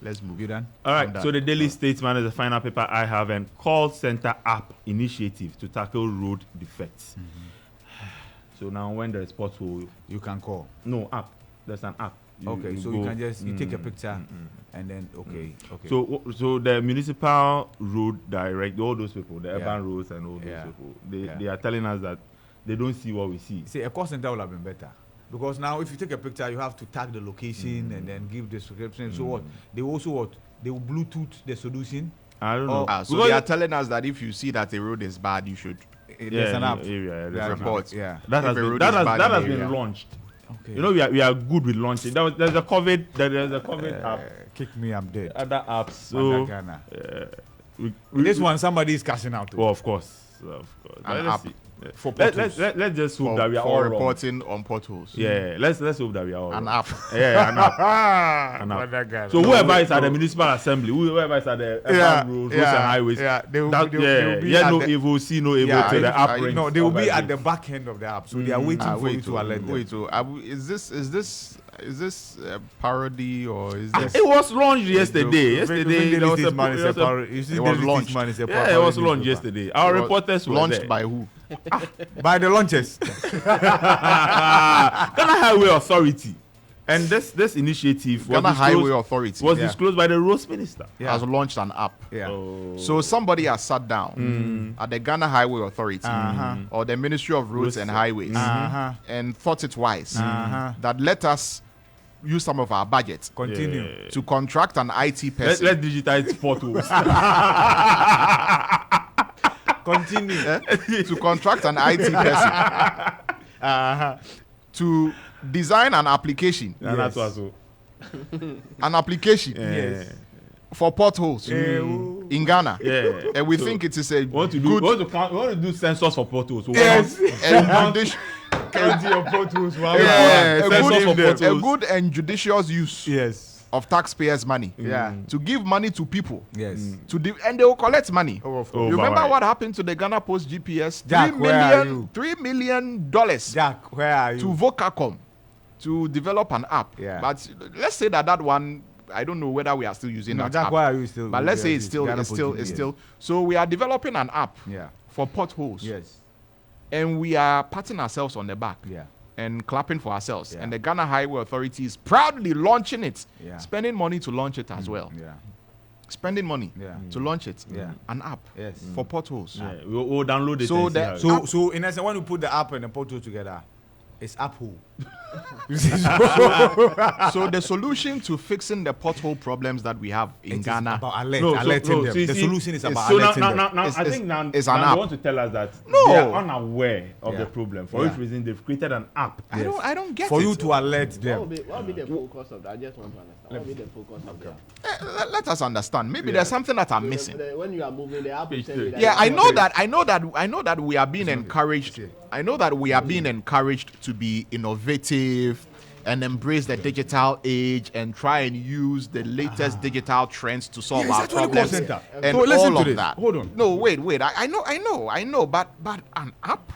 Let's move. You done? All I'm right, done. so the Daily Statesman is the final paper I have, and call center app initiative to tackle road defects. So now when there is pothole, You can call. no app, there's an app. Okay, so go- you can just take a picture and then okay. So the municipal road direct, all those people, the Yeah. urban roads and all those Yeah. people, they are telling us that they don't see what we see. See, a call center would have been better. Because now if you take a picture, you have to tag the location and then give the description. So what? They also what? They will Bluetooth the solution. I don't know. So Because they are telling us that if you see that the road is bad, you should There's an app. there's Yeah, an app. report. Yeah. That If has a been, road that is has, bad that in has the been area. launched. Okay. You know, we are good with launching. There's a COVID app, Kick me, I'm dead. other apps. So, So this one somebody is cashing out. well, of course. But An let's app see. for Let's potholes. just hope For, that we are all for wrong. reporting on potholes. Yeah, let's hope that we are all An wrong. app. Yeah, an app. An app. So whoever is at the municipal assembly, whoever is at the urban roads and highways, they will, that, they will be yeah, at no the, evil, see no evil Yeah, till the app I- rings. no, they will be over at the this. back end of the app, so they are waiting for you to alert them. Wait, is this a parody or is this? It was launched yesterday. Even Yesterday, Daily there was Statesman is a a parody. You see, it was Daily launched. Statesman is a yeah, it was parody launched newspaper. yesterday. Our It was reporters were launched there. by who? By the launches. Ghana Highway Authority, and this initiative was Ghana Highway disclosed, Authority was Yeah. disclosed by the roads minister. Yeah. has launched an app. Yeah. Oh. So somebody has sat down at the Ghana Highway Authority or the Ministry of Roads and Highways and thought it wise that let us use some of our budget Continue. to contract an IT person. Let's digitize portals. Continue. to contract an IT person to design an application, And that was so. an application Yes. for potholes in Ghana. Yeah. And we So, think it is a We want to do good we want to do sensors for portals. So Yes. and judici- Your photos. yeah, Sensors for a potholes. good and judicious use Yes. of taxpayers' money. Yeah. To give money to people. Yes. And they will collect money. Oh, of Oh, course. You remember bye-bye. what happened to the Ghana Post GPS? Jack, where are you? $3 million Jack, where are you? to Vocacom to develop an app. Yeah. But let's say that one, I don't know whether we are still using No, that Jack, app. why are you still? But let's say it's still. So we are developing an app Yeah. for potholes. Yes. And we are patting ourselves on the back. Yeah. And clapping for ourselves. Yeah. And the Ghana Highway Authority is proudly launching it, Yeah. spending money to launch it as well. Yeah. Spending money Yeah. to launch it. Yeah. An app Yes. for potholes. Yeah, we'll download it. So and see the- how it So, so in essence, when you put the app and the photo together, it's Apple. So the solution to fixing the pothole problems that we have in Ghana. about so alerting them. you The see, solution is about so alerting now, them. now, now, It's- I it's- think now, it's an now app. they want to tell us that No. they are unaware of Yeah. the problem. For Yeah. which reason they've created an app. I don't get For it. you to alert them. What will be the focus of that? I just want to understand. What will be the focus of that? Let us understand. Maybe there's something that I'm missing. When you are moving, the app will tell you that. Yeah, I know that we are being encouraged I know that we are being encouraged to be innovative and embrace the digital age and try and use the latest digital trends to solve our problems and so listen all to of this. that. Hold on. No, wait. I know, but an app?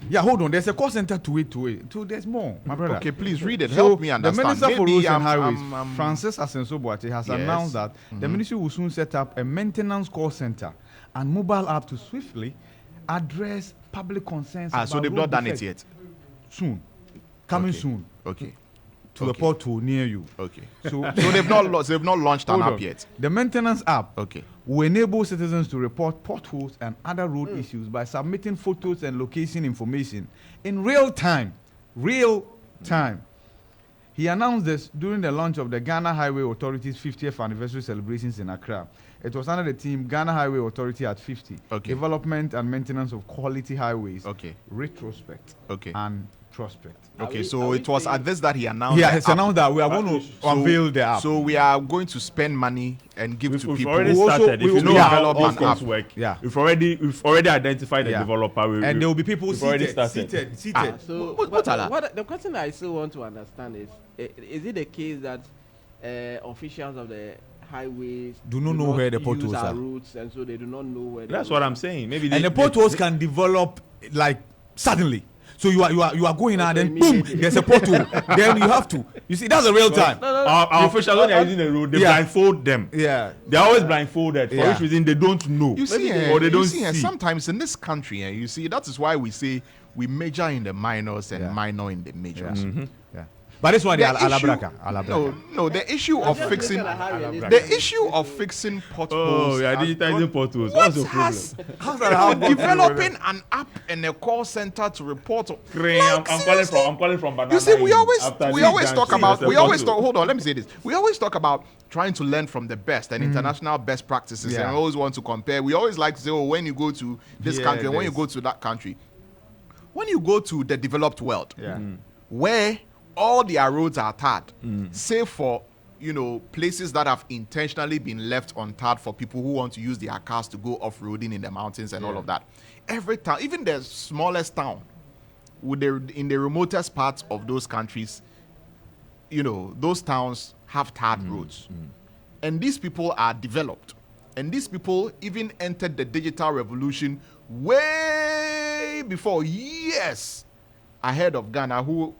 Yeah, hold on. There's a call center to it. So there's more, my brother. Okay, please read it. So Help me understand. the Minister for Maybe Roads and I'm- Highways, I'm- Francis Asenso-Boakye, has announced that the ministry will soon set up a maintenance call center and mobile app to swiftly address public concerns. so they've not done it yet. Soon, coming soon. Okay. To a portal near you. Okay. So they've not launched an Hold app on. yet. The maintenance app Okay. will enable citizens to report potholes and other road issues by submitting photos and location information in real time. He announced this during the launch of the Ghana Highway Authority's 50th anniversary celebrations in Accra. It was under the theme Ghana Highway Authority at 50. Okay. Development and maintenance of quality highways. Okay. Retrospect. Okay. And prospect. Okay, so it was at this that he announced. Yeah, the it's app. announced that we are going to unveil the app. So we are going to spend money and give to We've people. already We also- started. we If you will know develop how an all app. things work, Yeah. we've already identified the Yeah. developer. And there will be people we've already seated. started. So What are that? what the question I still want to understand is it the case that officials of the highways Do not know where the use potholes our are. routes, and so they do not know where That's what I'm saying. Maybe And the potholes can develop like suddenly. So you are going out and boom, immediately. there's a pothole. Then you have to. You see, that's a real time. Our officials, when they're using the road, they Yeah. blindfold them. Yeah. They're always blindfolded, for Yeah. which reason they don't know. You see, or they don't see, see. sometimes in this country, you see, that is why we say we major in the minors and Yeah. minor in the majors. Yeah. But this one, the The issue- Alabraka. No, the issue of just fixing looking at how it is. the issue of fixing potholes. Oh, we are has digitizing gone- potholes. What What's the problem? has developing an app and a call center to report? I'm calling from Banana. You see, we Inn always after we this always talk junction, about there's a we always pothole. talk. Hold on, let me say this. We always talk about trying to learn from the best and international best practices, Yeah. and we always want to compare. We always like to say, oh, when you go to this Yeah, country and when you this. go to that country, when you go to the developed world, Yeah. where all their roads are tarred, save for places that have intentionally been left untarred for people who want to use their cars to go off-roading in the mountains and all of that. Every town, even the smallest town, in the remotest parts of those countries, those towns have tarred roads. And these people are developed. And these people even entered the digital revolution way before, years ahead of Ghana, who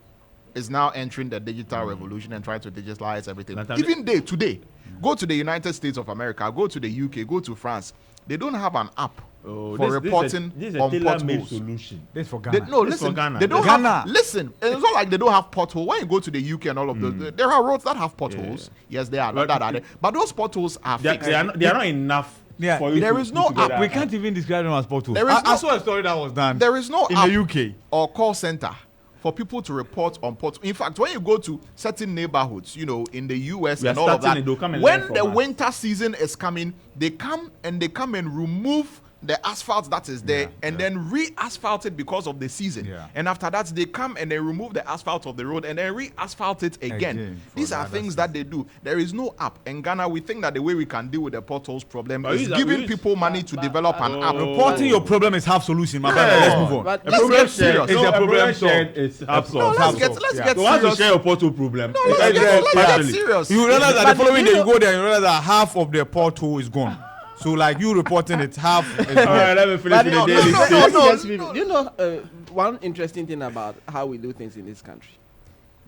is now entering the digital revolution and trying to digitalize everything. Even today, go to the United States of America, go to the UK, go to France. They don't have an app for reporting this is a on tailor-made potholes. solution. This for They, Ghana. no, This for listen. Ghana. They don't Ghana. have. Listen, it's not like they don't have potholes. When you go to the UK and all of those, there are roads that have potholes. Yes, they are. But- that are there. But those potholes are fixed. They are not enough. Yeah, for you there to is put no together app. We an can't even describe them as potholes. There is I no- saw a story that was done There is no in app the UK. or call center for people to report on potholes. In fact, when you go to certain neighborhoods, in the US We are and all of starting that, it, they'll come and learn when from the us. winter season is coming, they come and remove the asphalt that is there and then re-asphalt it because of the season. Yeah. And after that, they come and they remove the asphalt of the road and then re-asphalt it again. Again, for These are the things that they do. There is no app. In Ghana, we think that the way we can deal with the potholes problem But is use that- giving use- people money to develop an app. Reporting your problem is half solution, my brother. Let's move on. But A Let's problem get serious. shared. It's No, a a problem problem solved. shared. It's half No, solved. let's get So once you serious. share your pothole problem, No, let's get partially. serious. You realize that But the following you day you know- go there, you realize that half of the pothole is gone. So like you reporting it, half is All right, gone. let me finish But with no, the no, daily no, state. no, no, no. Do you know one interesting thing about how we do things in this country?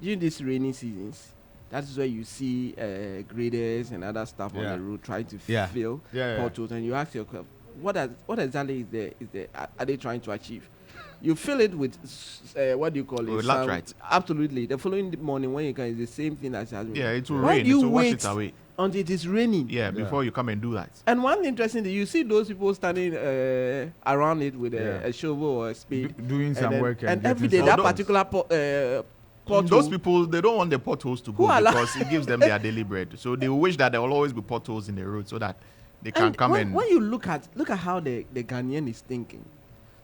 During these rainy seasons, that is where you see graders and other stuff on Yeah. the road trying to Yeah. fill Yeah. potholes, and you ask yourself, what exactly are they trying to achieve? You fill it with what do you call it? With laterite. Absolutely. The following morning when you come, it's the same thing as has been. Yeah, it will Why rain. do It you will wash wait it away. until it is raining? Yeah, before you come and do that. And one interesting thing, you see those people standing around it with a shovel or a spade, Doing some then- work and getting every day some- that Those- particular pothole. Those people, they don't want the potholes to Who go allow- because it gives them their daily bread. So they wish that there will always be potholes in the road so that they can And come when, and. when you look at how the Ghanaian is thinking,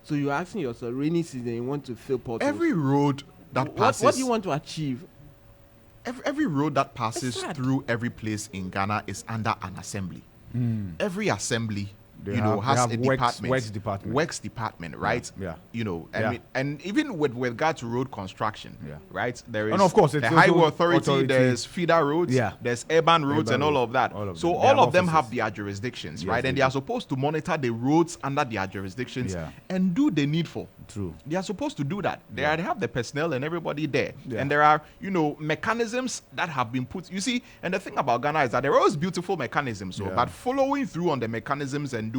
so you're asking yourself, rainy season, you want to fill potholes. Every road that passes. What do you want to achieve? Every road that passes sad. through every place in Ghana is under an assembly. Every assembly has a works department, right? Yeah. And even with regard to road construction, right? There is, and of course, the highway authority, there's feeder roads, there's urban roads, and all of that. So all of them have their jurisdictions, right? And they are supposed to monitor the roads under their jurisdictions and do the needful. True. They are supposed to do that. They have the personnel and everybody there. And there are, mechanisms that have been put. You see, and the thing about Ghana is that there are always beautiful mechanisms. But following through on the mechanisms and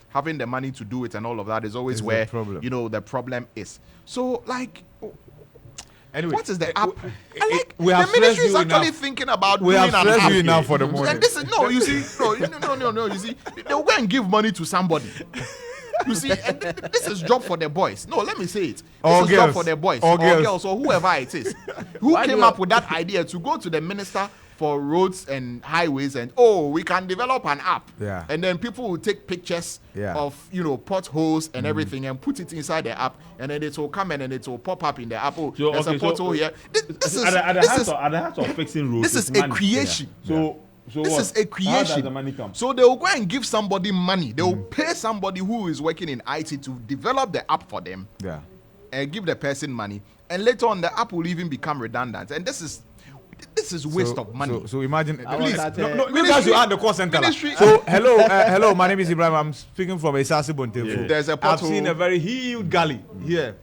having the money to do it and all of that is always where, the problem is. So, anyway, what is the app? The ministry is actually thinking about doing an app. We now for the morning. And this is you see, they'll go and give money to somebody. You see, and this is job for the boys. No, let me say it. This is job for the boys or girls or whoever it is who came up with that idea to go to the minister for roads and highways and we can develop an app. And then people will take pictures of potholes and everything and put it inside the app, and then it will come and it will pop up in the app. There's a pothole here. This is at the heart of fixing roads. This is a creation. So this is a creation. How does the money come? So they will go and give somebody money. They will pay somebody who is working in IT to develop the app for them. And give the person money. And later on, the app will even become redundant. And this is waste of money. So imagine. Please, you guys, you add the call center. So hello. My name is Ibrahim. I'm speaking from Esasi Bontefu. There's a pothole. I've seen a very huge gully here.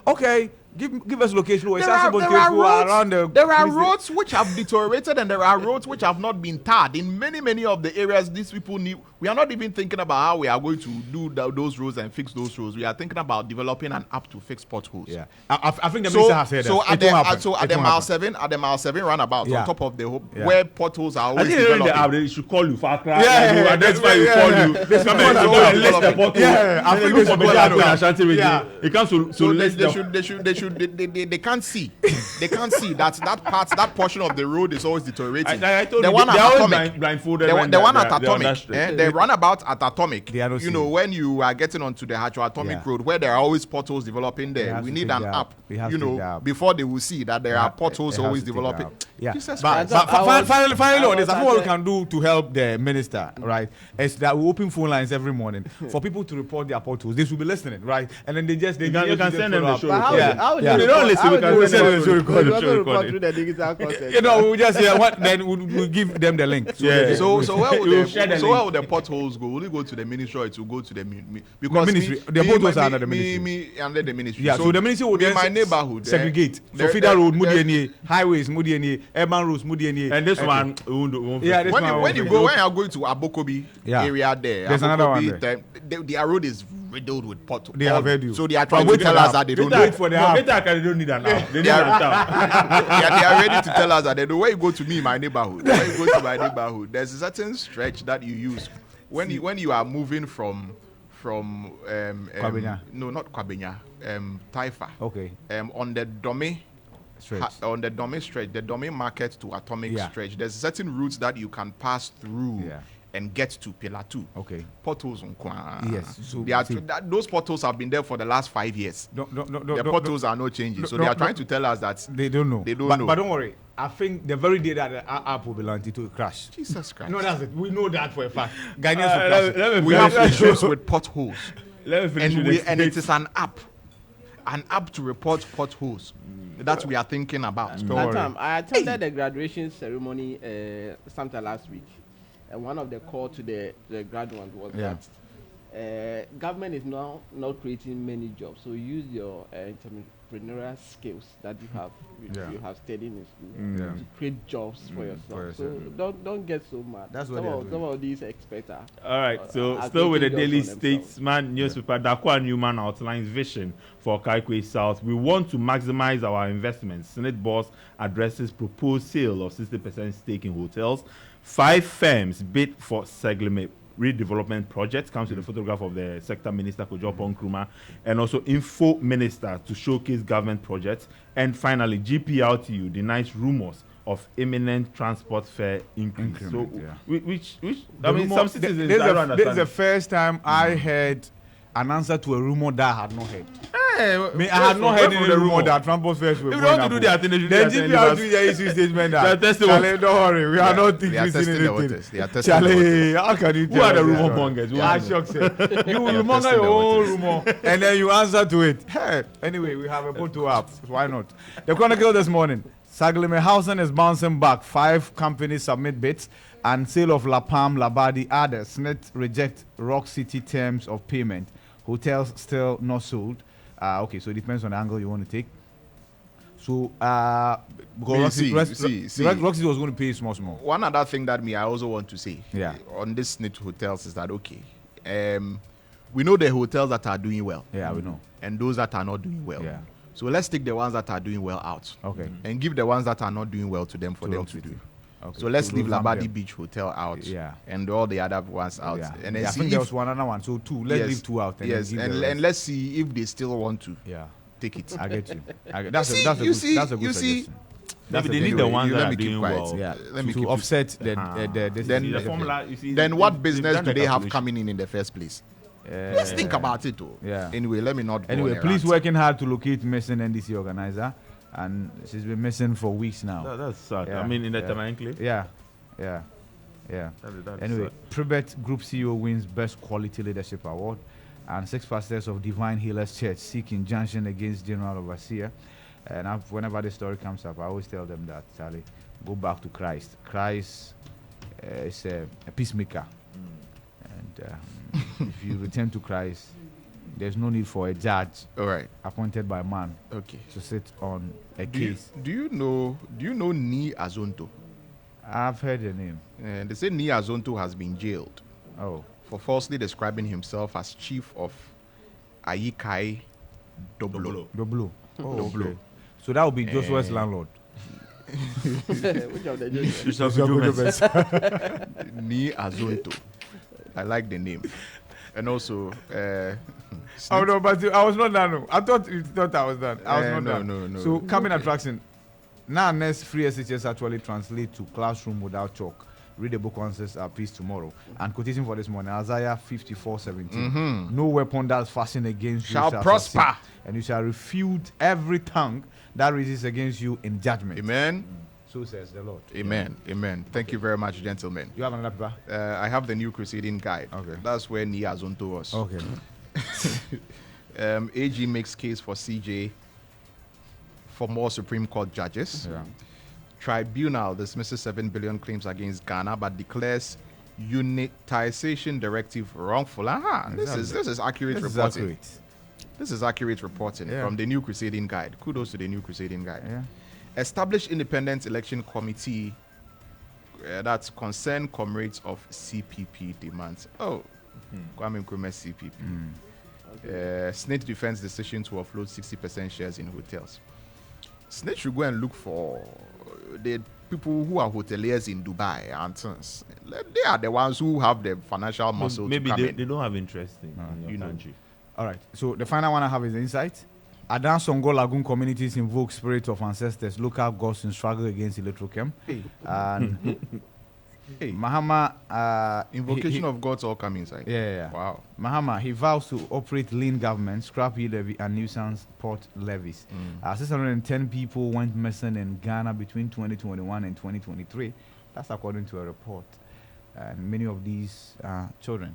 Okay. Give us location where there are roads which have deteriorated and there are roads which have not been tarred in many of the areas these people need. We are not even thinking about how we are going to do those roads and fix those roads. We are thinking about developing an app to fix potholes. I think the minister has said that. So at the mile 7 roundabout on top of the where potholes are always developing. The app, they should call you for Accra. That's why we call you. They come and list the pothole. I think they should go down. It comes to they can't see. They can't see that portion of the road is always deteriorating. I told the you, one at Atomic, blindfolded. The one at Atomic, the runabout at Atomic. When you are getting onto the actual Atomic road, where there are always potholes developing there, we need an app. Before they will see that there are potholes always developing. But finally on this, I think what we can do to help the minister, right, is that we open phone lines every morning for people to report their potholes. They should be listening, right, and then you can send them the show. They don't listen. We can send them the show record through the digital content. We just then we'll give them the link. So where would the potholes go? Will it go to the ministry or it will go to the because ministry? The potholes are under the ministry. Me under the ministry. Yeah. So the ministry will in my neighborhood segregate. So feeder road, Mudieni, highways, Mudieni, urban roads, Mudieni. And this one, when you are going to Abokobi area there, there's another one there. Their road is riddled with potholes. They have heard you. So they are trying to tell us that they don't wait for the app. They don't need an app. They are ready to tell us that they know where you go to me, my neighborhood. When you go to my neighborhood, there's a certain stretch that you use when you are moving from Kwabenya. No, not Kwabenya, Taifa. Okay. On the Dome stretch. On the Dome stretch, the Dome market to Atomic stretch, there's certain routes that you can pass through. And get to Pillar 2. Okay. Potholes on Kwa. Yes. So those potholes have been there for the last 5 years. The potholes are not changing. So they are trying to tell us that they don't know. They don't know. But don't worry. I think the very day that the app will be launched, it will crash. Jesus Christ. No, that's it. We know that for a fact. Ghanaians will crash. We have issues with potholes. And it is an app. An app to report potholes that we are thinking about. That time, I attended the graduation ceremony sometime last week. And one of the call to the graduates was that government is now not creating many jobs. So use your entrepreneurial skills that you have studied in school to create jobs for yourself. So don't get so mad. That's what some of these experts are. All right. So still with the Daily Statesman newspaper, Dakwa Newman outlines vision for Kaikwe South. We want to maximize our investments. Senate boss addresses proposed sale of 60% stake in hotels. 5 firms bid for Segleme redevelopment project. Comes with a photograph of the sector minister Kojo Nkrumah and also info minister to showcase government projects. And finally, GPLTU denies rumors of imminent transport fare increase. So, which I mean, some citizens this is the first time I heard an answer to a rumor that I had not heard. Me, I had not heard any rumor that Trampos First were If going they want to do their thing, they should do then their GP thing. are doing their issue statement. Charlie, don't worry. We are not They are increasing testing the anything. waters. They are testing the waters. Charlie, how can you Who tell are the us rumor that? mongers? Who Yeah, are them? shock, sir. You They are monger testing your the own waters. rumor and then you answer to it. Hey, anyway, we have a photo up. Why not? The Chronicle this morning. Saglimerhausen is bouncing back. 5 companies submit bids and sale of La Palme, Labadi, others. Net reject Rock City terms of payment. Hotels still not sold. Okay, so it depends on the angle you want to take. So, because Rock City was going to pay small. One other thing that I also want to say on this SSNIT hotels is that we know the hotels that are doing well. Yeah, we know. And those that are not doing well. Yeah. So let's take the ones that are doing well out. Okay. And give the ones that are not doing well to them for them to do. Okay. So let's leave Labadi Beach Hotel out. Yeah. And all the other ones out. Yeah. And then I think there was one other one. So 2. Let's leave 2 out. And let's see if they still want to. Yeah. Take it. I get you. That's a good suggestion. Maybe they need the ones that are doing well. Yeah. To offset the formula. You see, then what business do they have coming in the first place? Let's think about it too. Yeah. Anyway, let me not. Anyway, please working hard to locate missing NDC organizer, and she's been missing for weeks now. That's sad. Yeah. I mean, in the Tema enclave. Yeah. That's Anyway, Pribet Group CEO wins Best Quality Leadership Award, and 6 pastors of Divine Healers Church seek injunction against General Overseer. And whenever the story comes up, I always tell them that, Charlie, go back to Christ. Christ is a peacemaker. And if you return to Christ, there's no need for a judge appointed by man to sit on a case. Do you know Ni Azonto? I've heard the name. And they say Ni Azonto has been jailed for falsely describing himself as chief of Ayikai Doblo. Doblo. Okay. So that would be Joshua's landlord. Which of the Ni Azonto. I like the name. And also, oh no, but I was not done. I thought you thought I was done. I was not done. No. So coming attraction. Now, next free SHS actually translate to classroom without chalk. Read the book answers are peace tomorrow. And quotation for this morning, Isaiah 54:17. No weapon that's fashioned against you shall prosper, succeed, and you shall refute every tongue that raises against you in judgment. Amen. So says the Lord. Amen. Amen. Thank you very much, gentlemen. You have another paper? I have the New Crusading Guide. Okay. That's where Ni Azonto was. Okay. AG makes case for CJ for more Supreme Court judges. Yeah. Tribunal dismisses 7 billion claims against Ghana but declares unitization directive wrongful. This is accurate reporting. This is accurate reporting from the New Crusading Guide. Kudos to the New Crusading Guide. Yeah. Established independent election committee that's concerned comrades of CPP demands. Kwame Nkrumah's CPP. SSNIT defends decision to offload 60% shares in hotels. SSNIT should go and look for the people who are hoteliers in Dubai and things. They are the ones who have the financial muscle maybe to come they don't have interest in your country. All right. So the final one I have is the insight. Adan Songo Lagoon communities invoke spirit of ancestors, local gods in struggle against electrochem. And Mahama invocation of gods all come inside. Yeah. Wow. Mahama, he vows to operate lean government, scrap e-levy and nuisance port levies. 610 people went missing in Ghana between 2021 and 2023. That's according to a report. And many of these children.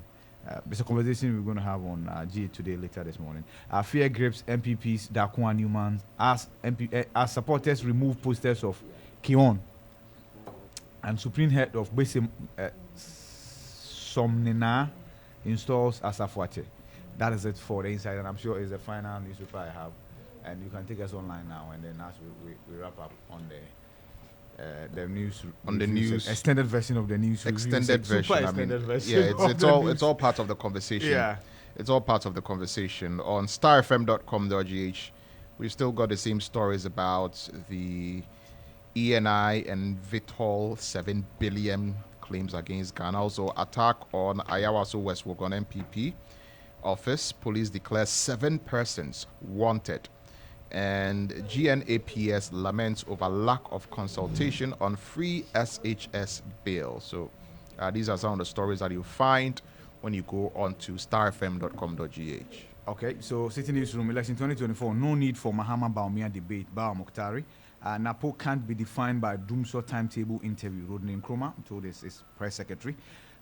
It's a conversation we're going to have on GA today later this morning. Fear grips MPPs Dakwa Newman as supporters remove posters of Kion and Supreme Head of Besim Somnina installs Asafuache. That is it for the inside, and I'm sure it's the final newspaper I have. And you can take us online now, and then as we wrap up on the news on the news extended version of the news extended version. It's all part of the conversation. Yeah, it's all part of the conversation on starfm.com.gh. We've still got the same stories about the ENI and Vitol 7 billion claims against Ghana. Also attack on Ayawaso West Wogon MPP office. Police declare 7 persons wanted. And GNAPS laments over lack of consultation on free SHS bail. So these are some of the stories that you'll find when you go on to starfm.com.gh. Okay, so City Newsroom, election 2024, no need for Mahama Baumia debate, Bao Mokhtari. Napo can't be defined by Doomsor timetable interview, Rodney Nkrumah told his press secretary.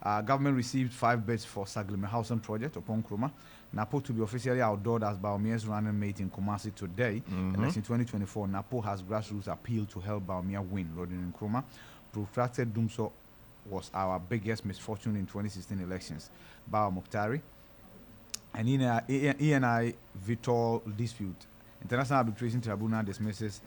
Government received 5 bids for Saglime Housing Project upon Nkrumah. Napo to be officially outlawed as Baumia's running mate in Kumasi today. Election 2024, Napo has grassroots appeal to help Baumia win, Rodney Nkrumah. Protracted Doomsor was our biggest misfortune in 2016 elections. Bao Mokhtari. And in ENI Vitor dispute, International Arbitration Tribunal dismisses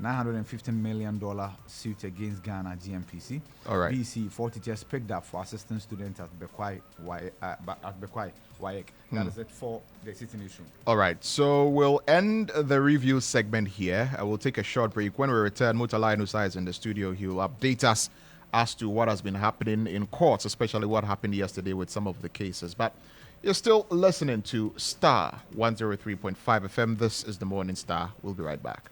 $915 million suit against Ghana GMPC. All right. BC 4 teachers picked up for assistant students at Bekwai WAEC. That is it for the City Newsroom. All right, so we'll end the review segment here. I will take a short break. When we return, Mutala Inusa is in the studio. He will update us as to what has been happening in courts, especially what happened yesterday with some of the cases. But you're still listening to Starr 103.5 FM. This is the Morning Star. We'll be right back.